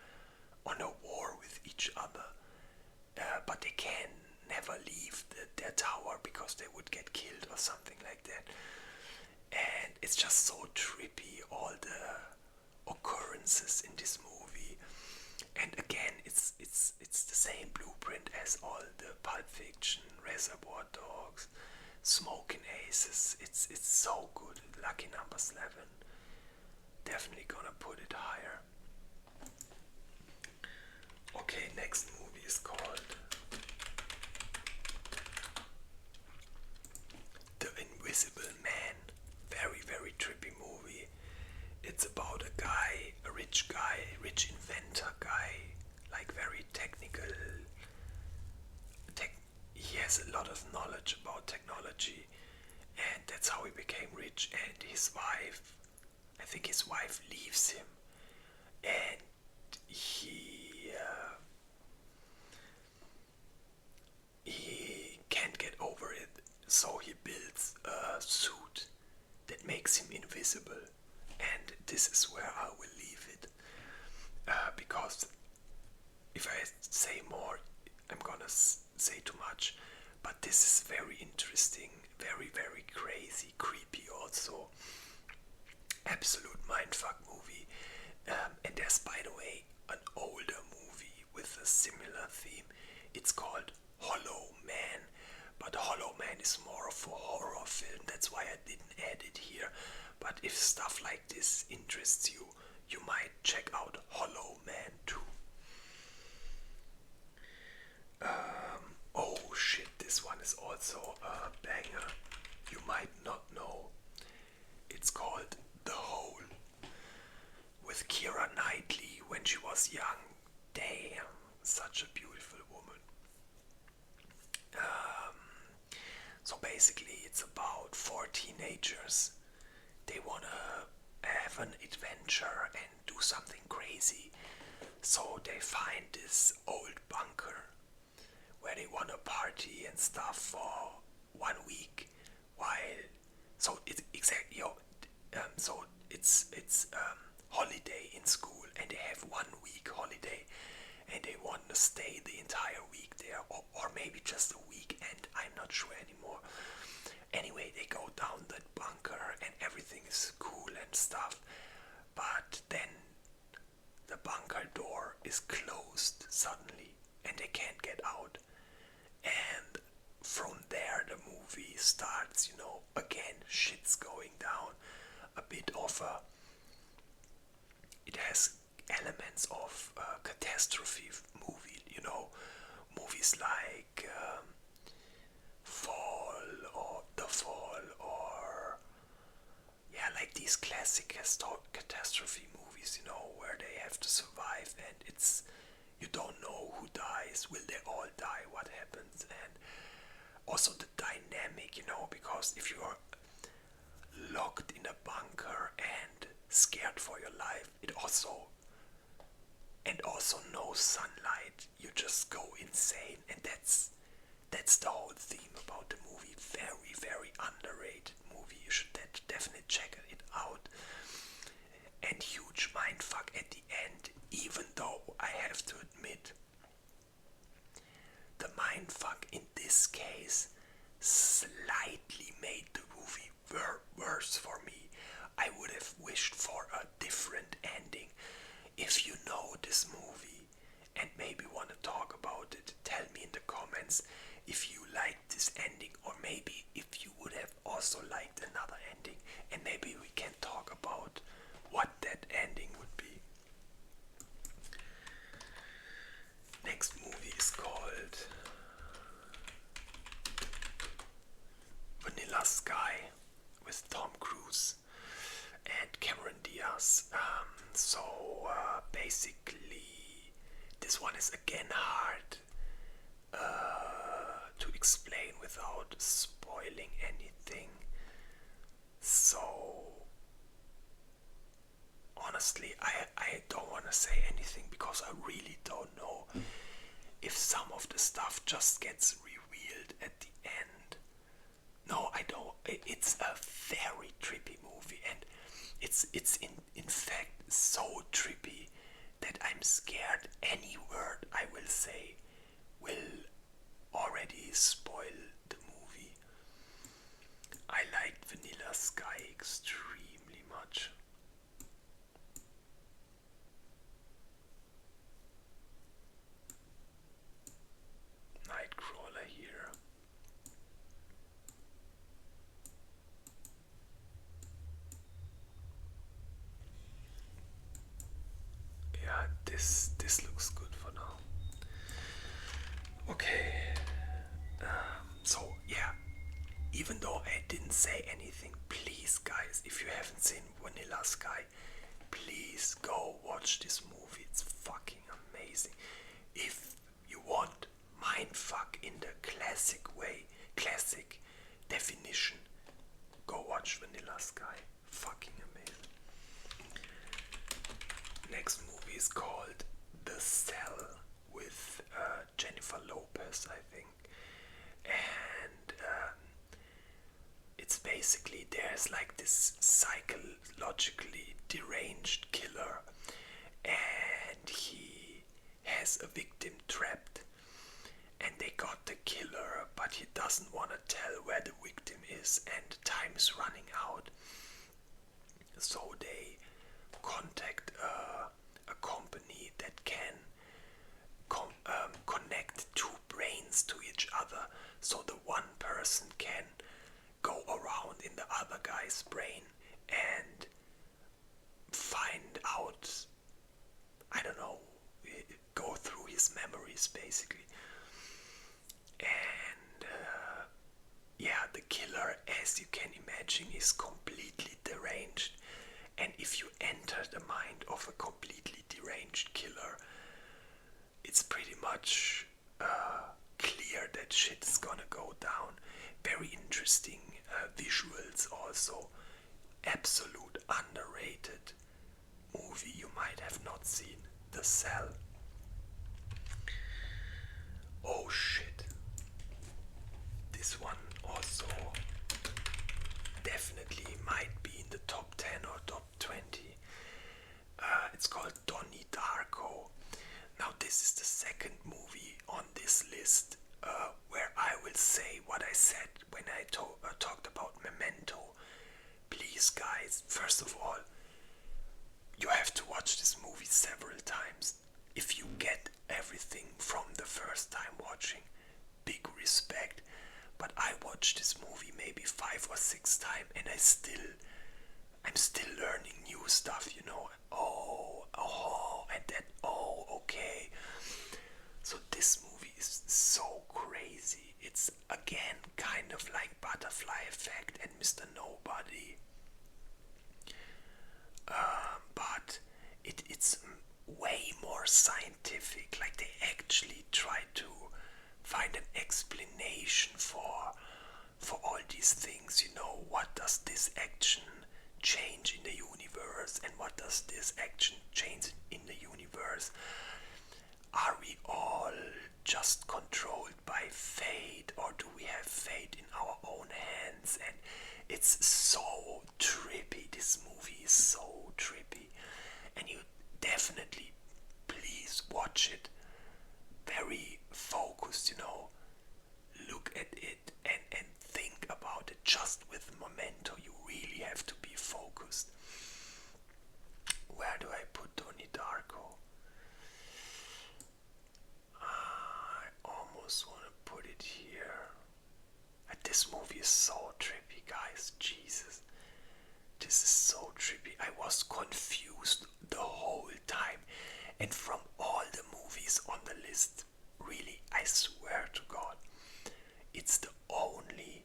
on a war with each other. But they can never leave their tower because they would get killed or something like that. And it's just so trippy, all the occurrences in this movie. And again, it's the same blueprint as all the Pulp Fiction, Reservoir Dogs, Smoking Aces. It's so good. Lucky Number 11. Definitely gonna put it higher. Okay, next movie is called The Invisible Man. Very trippy movie. It's about a guy, a rich inventor guy, like very technical. He has a lot of knowledge about technology, and that's how he became rich. And his wife, I think his wife leaves him, and he can't get over it, so he builds a suit that makes him invisible. And this is where I will leave it, because if I say more, I'm gonna say too much. But this is very interesting, very crazy, creepy also. Absolute mindfuck movie. And there's, by the way, an older movie with a similar theme. It's called Hollow Man. But Hollow Man is more of a horror film. That's why I didn't add it here. But if stuff like this interests you, you might check out Hollow Man too. Oh shit, this one is also a banger. You might not know. It's called The Hole, with Keira Knightley when she was young. Damn, such a beautiful woman. So basically it's about 4 teenagers. They wanna have an adventure and do something crazy. So they find this old bunker where where they want to party and stuff for 1 week, while so it's exactly so it's holiday in school, and they have 1 week holiday, and they want to stay the entire week there, or maybe just a weekend. I'm not sure anymore. Anyway, they go down that bunker and everything is cool and stuff, but then the bunker door is closed suddenly and they can't get out. And from there the movie starts, again, shit's going down. A bit of a. It has elements of a catastrophe movie, movies like Fall or The Fall, or yeah, like these classic catastrophe movies, where they have to survive, and you don't know who dies, will they all die, what happens, and also the dynamic, because if you're locked in a bunker and scared for your life, also no sunlight, you just go insane, and that's the whole theme about the movie. Very, very underrated movie. You should definitely check it out. And huge mindfuck at the end, even though I have to admit, the mindfuck in this case slightly made the movie worse for me. I would have wished for a different ending. If you know this movie and maybe want to talk about it, tell me in the comments if you liked this ending, or maybe if you would have also liked another ending, and maybe we can talk about what that ending would be. Next movie is called Vanilla Sky with Tom Cruise and Cameron Diaz. Basically, this one is again hard to explain without spoiling anything. So, honestly, I don't want to say anything because I really don't know if some of the stuff just gets revealed at the end. No, I don't. It's a very trippy movie, and it's in fact so trippy that I'm scared any word I will say will already spoil the movie. I liked Vanilla Sky extremely much. Nightcrawler here. Yeah, this looks good for now. Okay. So yeah, even though I didn't say anything, please guys, if you haven't seen Vanilla Sky, please go watch this movie. It's fucking amazing. If you want mindfuck in the classic way, classic definition, go watch Vanilla Sky. Fucking amazing. Next movie is called The Cell with Jennifer Lopez, I think. And it's basically, there's like this psychologically deranged killer, and he has a victim trapped, and they got the killer, but he doesn't want to tell where the victim is, and time is running out. So they contact a company that can connect two brains to each other, so the one person can go around in the other guy's brain and find out, I don't know, go through his memories basically. And yeah, the killer, as you can imagine, is completely deranged, and if you enter the mind of a completely deranged killer, it's pretty much clear that shit is gonna go down. Very interesting visuals also. Absolute underrated movie you might have not seen. The Cell. Oh shit. from the first time watching. Big respect. But I watched this movie maybe 5 or 6 times, and I'm still learning new stuff, you know. And that, okay. So this movie is so crazy. It's again kind of like Butterfly Effect and Mr. Nobody. But it's way more scientific. Like they actually try to find an explanation for all these things. You know, what does this action change in the universe, and what does this action change in the universe? Are we all just controlled by fate, or do we have fate in our own hands? And it's so trippy. This movie is so trippy, and you definitely, please watch it very focused, you know. Look at it and think about it just with memento. You really have to be focused. Where do I put Donnie Darko? I almost want to put it here. And this movie is so trippy, guys. Jesus. This is so trippy. I was confused the whole time. And from all the movies on the list, really, I swear to God, it's the only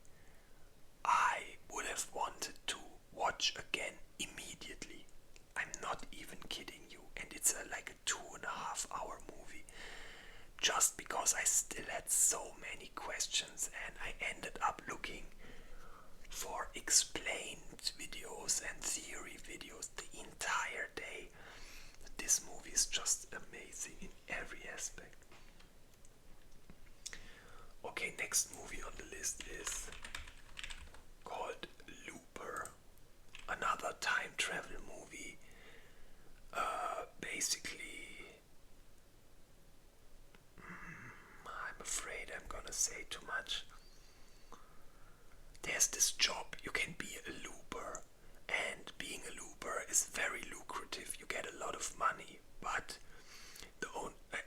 I would have wanted to watch again immediately. I'm not even kidding you. And it's like a 2.5 hour movie. Just because I still had so many questions, and I ended up looking for explained videos and theory videos the entire day. This movie is just amazing in every aspect. Okay, next movie on the list is called Looper. Another time travel movie. Basically, I'm afraid I'm gonna say too much. There's this job, you can be a looper, and being a looper is very lucrative. You get a lot of money, but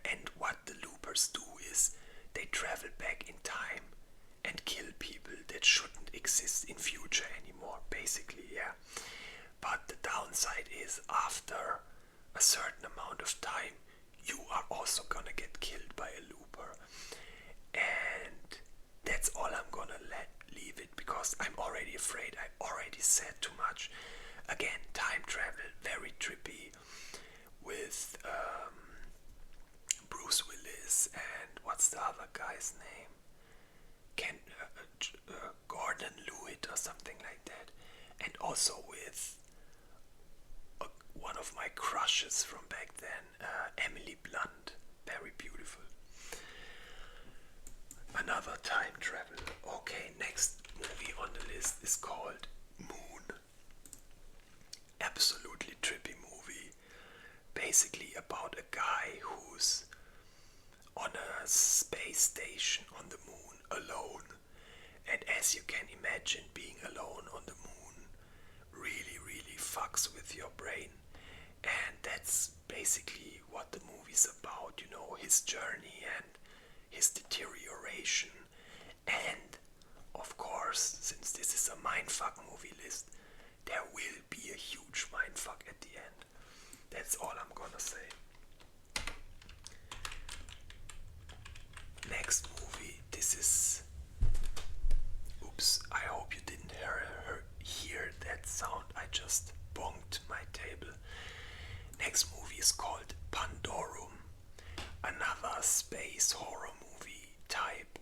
and what the loopers do is they travel back in time and kill people that shouldn't exist in future anymore, basically, yeah. But the downside is, after a certain amount of time, you are also gonna get killed by a looper. And that's all I'm gonna leave it, because I'm already afraid. I already said too much. Again, time travel, very trippy, with Bruce Willis and what's the other guy's name? Gordon Lewitt or something like that. And also with one of my crushes from back then, Emily Blunt, very beautiful. Another time travel. Okay, next movie on the list is called Moon. Absolutely trippy movie. Basically about a guy who's on a space station on the moon alone. And as you can imagine, being alone on the moon really, really fucks with your brain. And that's basically what the movie's about, you know, his journey and his deterioration. And of course, since this is a Mindfuck movie list, there will be a huge mindfuck at the end. That's all I'm gonna say. Next movie, this is... Oops, I hope you didn't hear that sound. I just bonked my table. Next movie is called Pandorum. Another space horror movie type,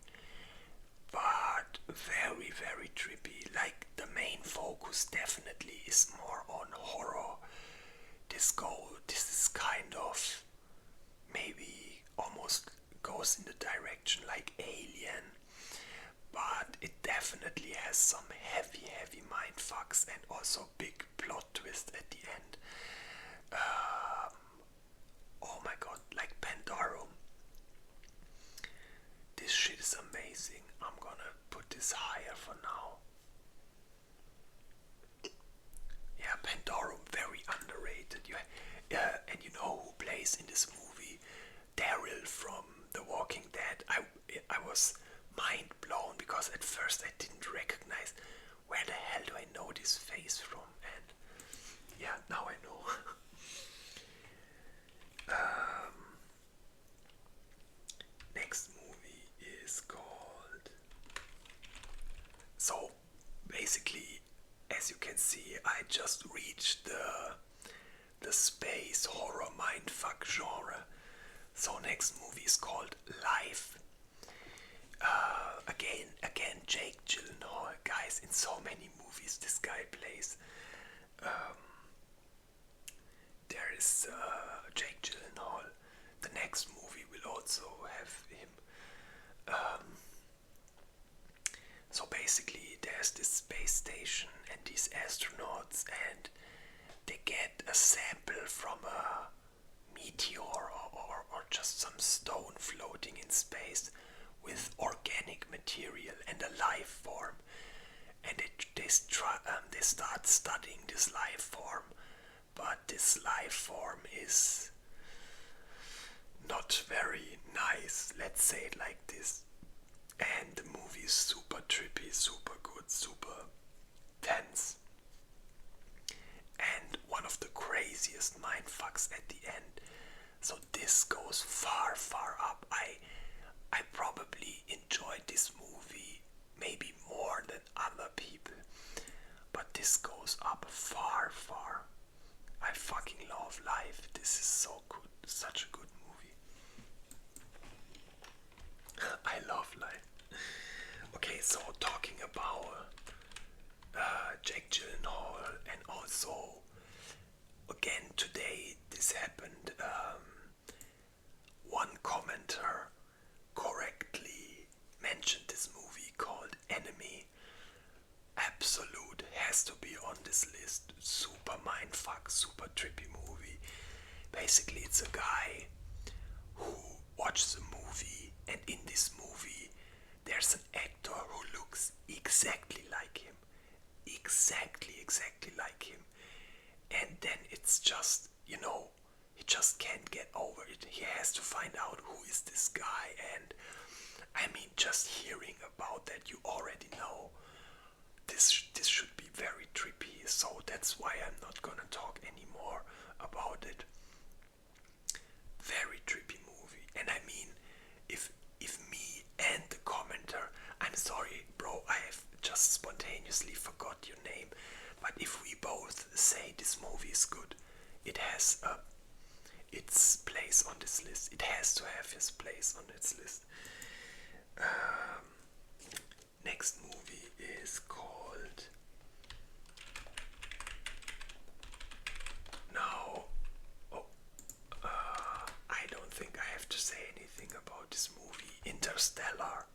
but very, very trippy. Like, the main focus definitely is more on horror. This is kind of maybe almost goes in the direction like Alien, but it definitely has some heavy, heavy mindfucks and also big plot twist at the end. Oh my god, like Pandorum. This shit is amazing. I'm gonna put this higher for now. Yeah, Pandorum, very underrated. And you know who plays in this movie? Daryl from The was mind blown because at first I didn't recognize where the hell do I know this face from, and yeah, now I know. Next movie is called. So basically, as you can see, I just reached the space horror mindfuck genre. So next movie is called Life. Again, Jake Gyllenhaal, guys. In so many movies, this guy plays. There is Jake Gyllenhaal. The next movie will also have him. So basically, there's this space station and these astronauts, and they get a sample from a meteor or just some stone floating in space with organic material and a life form. And they start studying this life form, but this life form is not very nice, let's say it like this. And the movie is super trippy, super good, super tense. And one of the craziest mindfucks at the end. So this goes far, far up. I probably enjoyed this movie maybe more than other people. But this goes up far, far. I fucking love Life. This is so good. Such a good movie. I love Life. Okay, so talking about Jake Gyllenhaal, and also again today this happened. One commenter correctly mentioned this movie called Enemy. Absolute has to be on this list. Super mindfuck, super trippy movie. Basically, it's a guy who watches a movie, and in this movie, there's an actor who looks exactly like him. Exactly like him. And then it's just, he just can't get over it. He has to find out who is this guy, and I mean, just hearing about that, you already know this should be very trippy, so that's why I'm not gonna talk anymore about it. Very trippy movie, and I mean, if me and the commenter, I'm sorry, bro, I have just spontaneously forgot your name, but if we both say this movie is good, it has its place on this list. It has to have its place on its list. Next movie is called. Now, I don't think I have to say anything about this movie, Interstellar.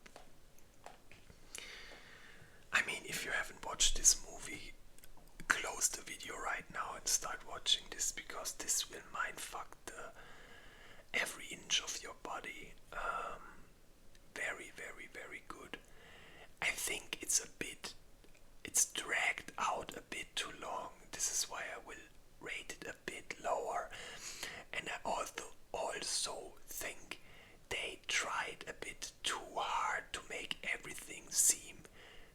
I mean, if you haven't watched this movie, close the video right now and start watching this, because this will mindfuck every inch of your body. Very, very, very good. I think it's dragged out a bit too long. This is why I will rate it a bit lower. And I also think they tried a bit too hard to make everything seem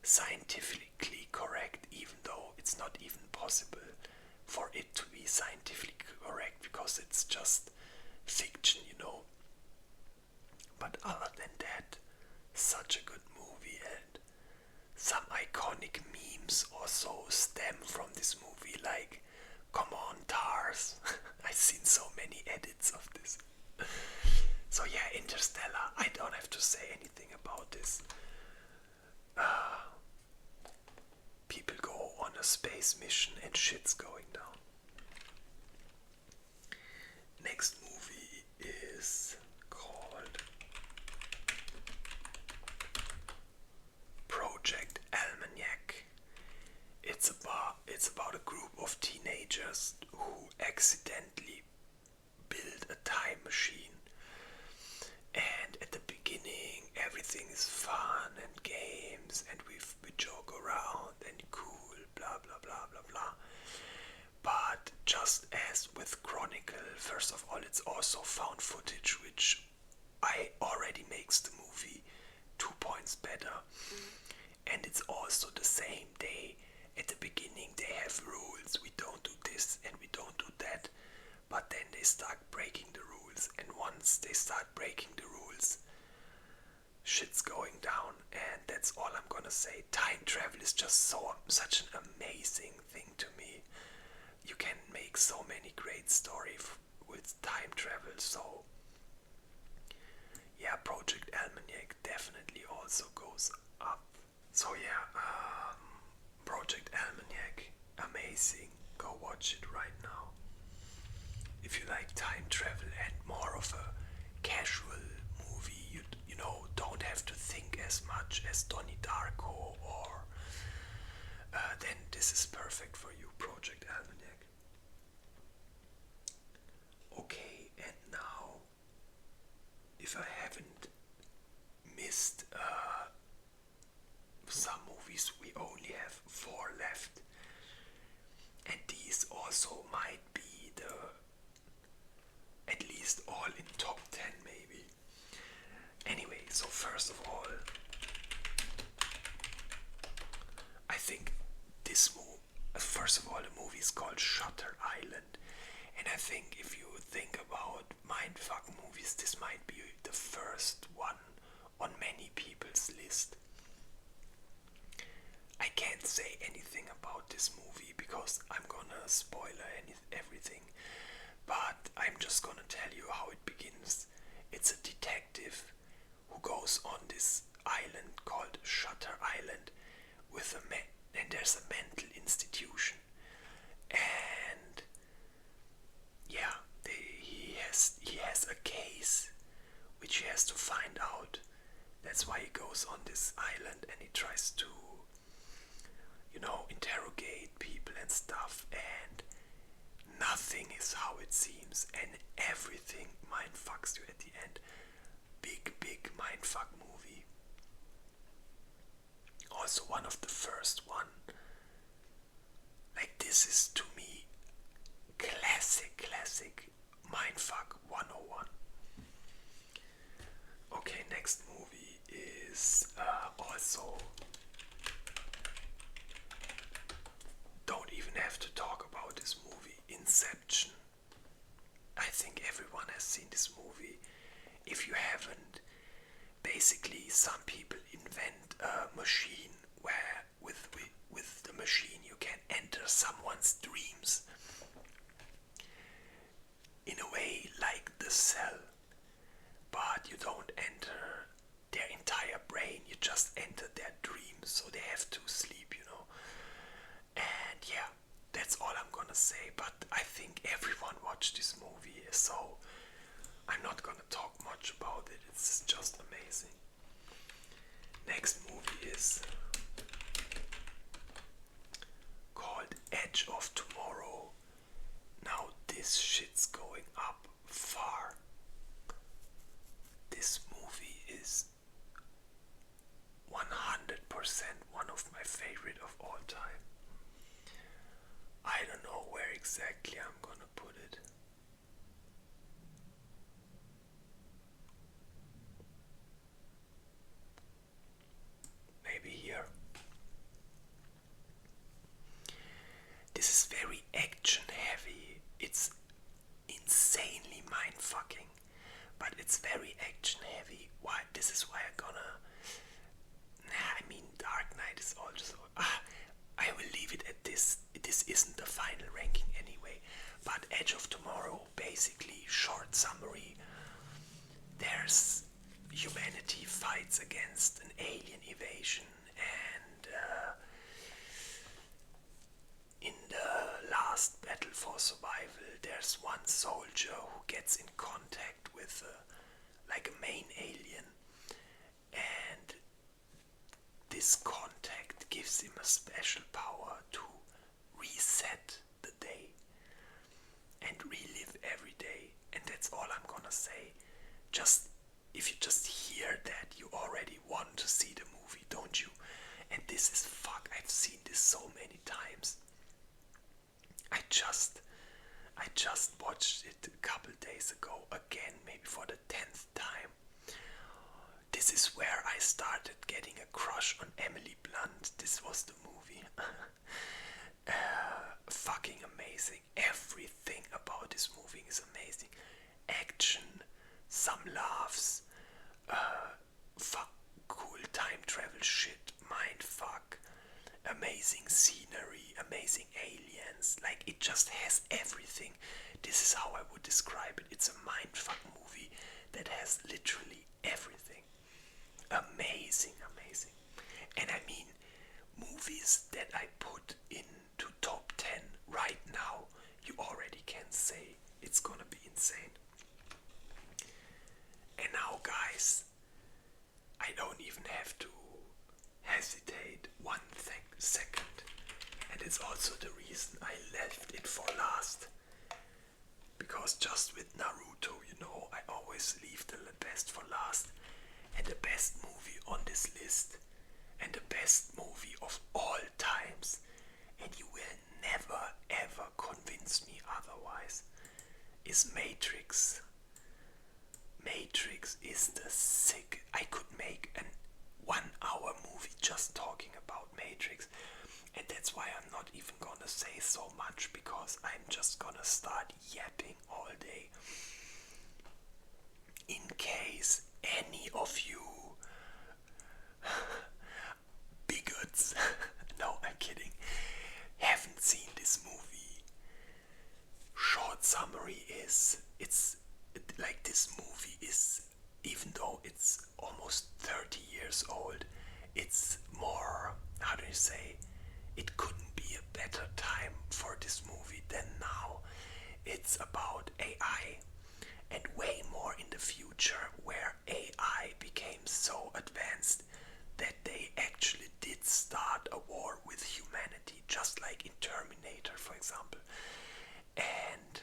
scientifically correct, even though it's not even possible for it to be scientifically correct, because it's just fiction, But other than that, such a good movie, and some iconic memes also stem from this movie, like, come on, TARS. I've seen so many edits of this. So yeah, Interstellar, I don't have to say anything about this. People go on a space mission and shit's going down. Next movie is called Project Almanac. It's about a group of teenagers who accidentally build a time machine. And at the beginning, everything is fun and games, and we joke around and cool, blah blah blah blah blah. But just as with Chronicle, first of all, it's also found footage, which already makes the movie 2 gonna say, time travel is just such an amazing thing to me. You can make so many great stories with time travel. So yeah, Project Almanac definitely also goes up. So yeah, Project Almanac, amazing. Go watch it right now. If you like time travel and more of a casual movie, you know, don't have to think as much as Donnie Darko, or then this is perfect for you, Project Almanac. Okay, and now, if I haven't missed some movies, we only have 4 left, and these also might be at least all in top 10 maybe. Anyway, so first of all, I think first of all, the movie is called Shutter Island, and I think if you think about Mindfuck movies, this might be the first one on many people's list. I can't say anything about this movie because I'm gonna spoil everything, but I'm just gonna tell you how it begins. It's a detective who goes on this island called Shutter Island and there's a mental institution, and yeah, he has a case which he has to find out. That's why he goes on this island and he tries to, you know, interrogate people and stuff, and nothing is how it seems, and everything mindfucks you at the end. Big mindfuck movie. Also one of the first one. Like, this is to me classic mindfuck 101. Okay, next movie is also, don't even have to talk about this movie, Inception. I think everyone has seen this movie. If you haven't, basically some people invent a machine where with the machine you can enter someone's dreams, in a way like The Cell, but you don't enter their entire brain, you just enter their dreams, so they have to sleep, you know. And yeah, that's all I'm gonna say, but I think everyone watched this movie, so I'm not gonna talk much about it, it's just amazing. Next movie is called Edge of Tomorrow. Now this shit's going up far. This movie is 100% one of my favorite of all time. I don't know where exactly I'm gonna put it. Maybe here. This is very action heavy. It's insanely mindfucking, but it's very action heavy. Why? This is why I'm gonna. I mean, Dark Knight is also. I will leave it at this. This isn't the final ranking anyway. But Edge of Tomorrow, basically, short summary. There's humanity fights against an alien invasion, and in the last battle for survival, there's one soldier who gets in contact with like a main alien, and this contact gives him a special power to reset the day and relive every day. And that's all I'm gonna say. Just if you just hear that, you already want to see the movie, don't you? And this is fuck. I've seen this so many times. I just watched it a couple days ago again, maybe for the 10th time. This is where I started getting a crush on Emily Blunt. This was the movie. Fucking amazing. Everything about this movie is amazing. Action, some laughs, cool time travel shit, mind amazing scenery, amazing aliens. Like, it just has everything. This is how I would describe it. It's a mindfuck movie that has literally everything. Amazing, amazing. And I mean, movies that I put into top 10 right now, you already can say it's gonna be insane. And now, guys, I don't even have to hesitate one second. And it's also the reason I left it for last. Because just with Naruto, you know, I always leave the best for last. And the best movie on this list, and the best movie of all times, and you will never ever convince me otherwise, is Matrix. Matrix is the sick. I could make an 1-hour movie just talking about Matrix, and that's why I'm not even gonna say so much, because I'm just gonna start yapping all day. In case any of you bigots, no, I'm kidding, haven't seen this movie, short summary is, it's like, this movie is, even though it's almost 30 years old, it's more, how do you say, it couldn't be a better time for this movie than now. It's about AI, and way more in the future, where AI became so advanced that they actually did start a war with humanity, just like in Terminator, for example. And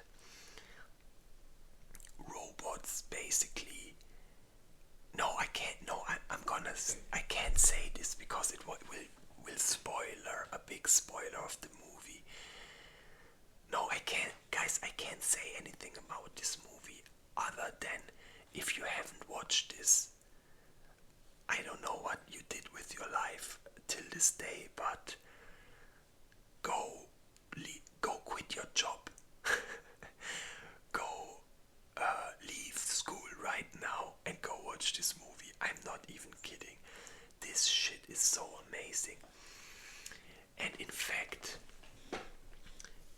robots basically, no, I can't, no, I can't say this because it will spoiler, a big spoiler of the movie. No, I can't, guys, I can't say anything about this movie other than, if you haven't watched this, I don't know what you did with your life till this day, but go quit your job. Go leave school right now and go watch this movie. I'm not even kidding. This shit is so amazing. And in fact,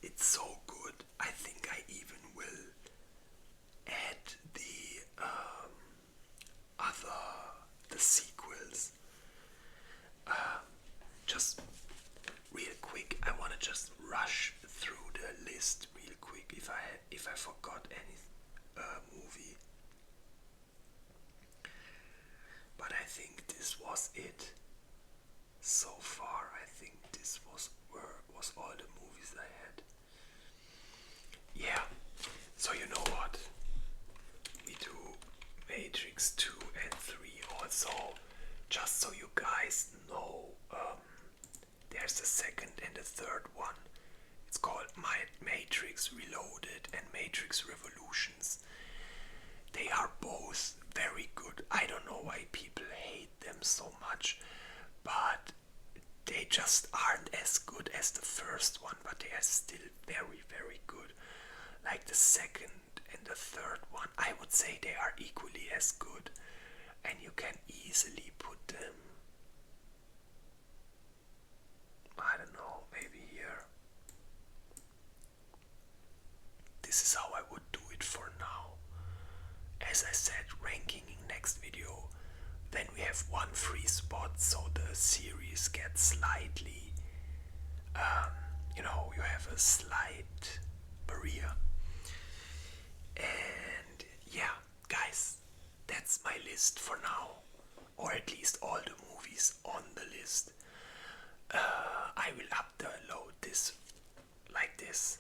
it's so good, I think I even will add the sequels. Just real quick, I want to just rush through the list real quick if I forgot any movie. But I think this was it. So far, I think this was all the movies I had. Yeah. So you know what? We do Matrix 2 and 3 also, just so you guys know. There's a second and a third one. It's called Matrix Reloaded and Matrix Revolutions. They are both very good. I don't know why people hate them so much, but they just aren't as good as the first one, but they are still very, very good. Like the second and the third one, I would say they are equally as good, and you can easily put them, I don't know, maybe here. This is how I would do it for now. As I said, ranking in next video. Then we have one free spot, so the series gets slightly, you have a slight barrier. And yeah, guys, that's my list for now, or at least all the movies on the list. I will upload this like this,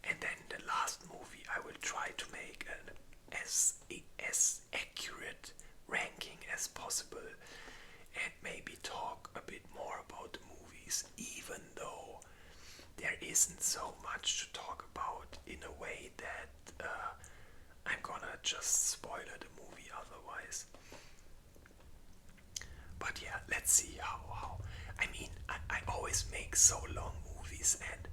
and then the last movie I will try to make an as accurate ranking as possible, and maybe talk a bit more about the movies, even though there isn't so much to talk about, in a way that I'm gonna just spoiler the movie otherwise. But yeah, let's see how. I mean, I always make so long movies, and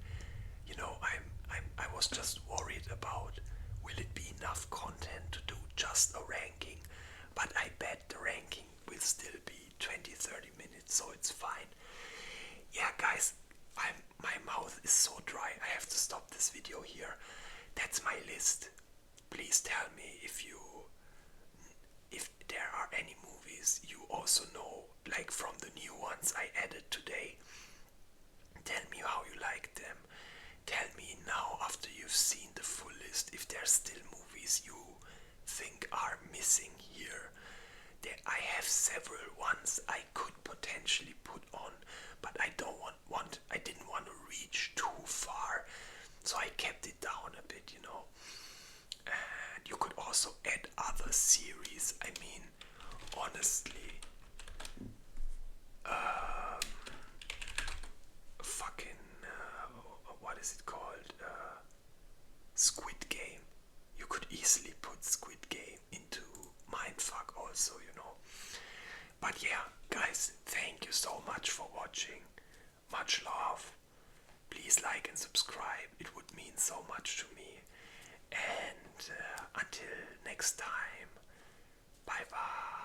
I was just worried about, will it be enough content to do just a ranking? But I bet the ranking will still be 20-30 minutes, so it's fine. Yeah, guys, like from the new ones I added today. Tell me how you like them. Tell me now, after you've seen the full list, if there's still movies you think are missing here. I have several ones I could potentially put on, but I didn't want to reach too far, so I kept it down a bit, you know. And you could also add other series. I mean, honestly, fucking what is it called? Squid Game. You could easily put Squid Game into Mindfuck also, you know. But yeah, guys, thank you so much for watching. Much love. Please like and subscribe. It would mean so much to me. And until next time, bye bye.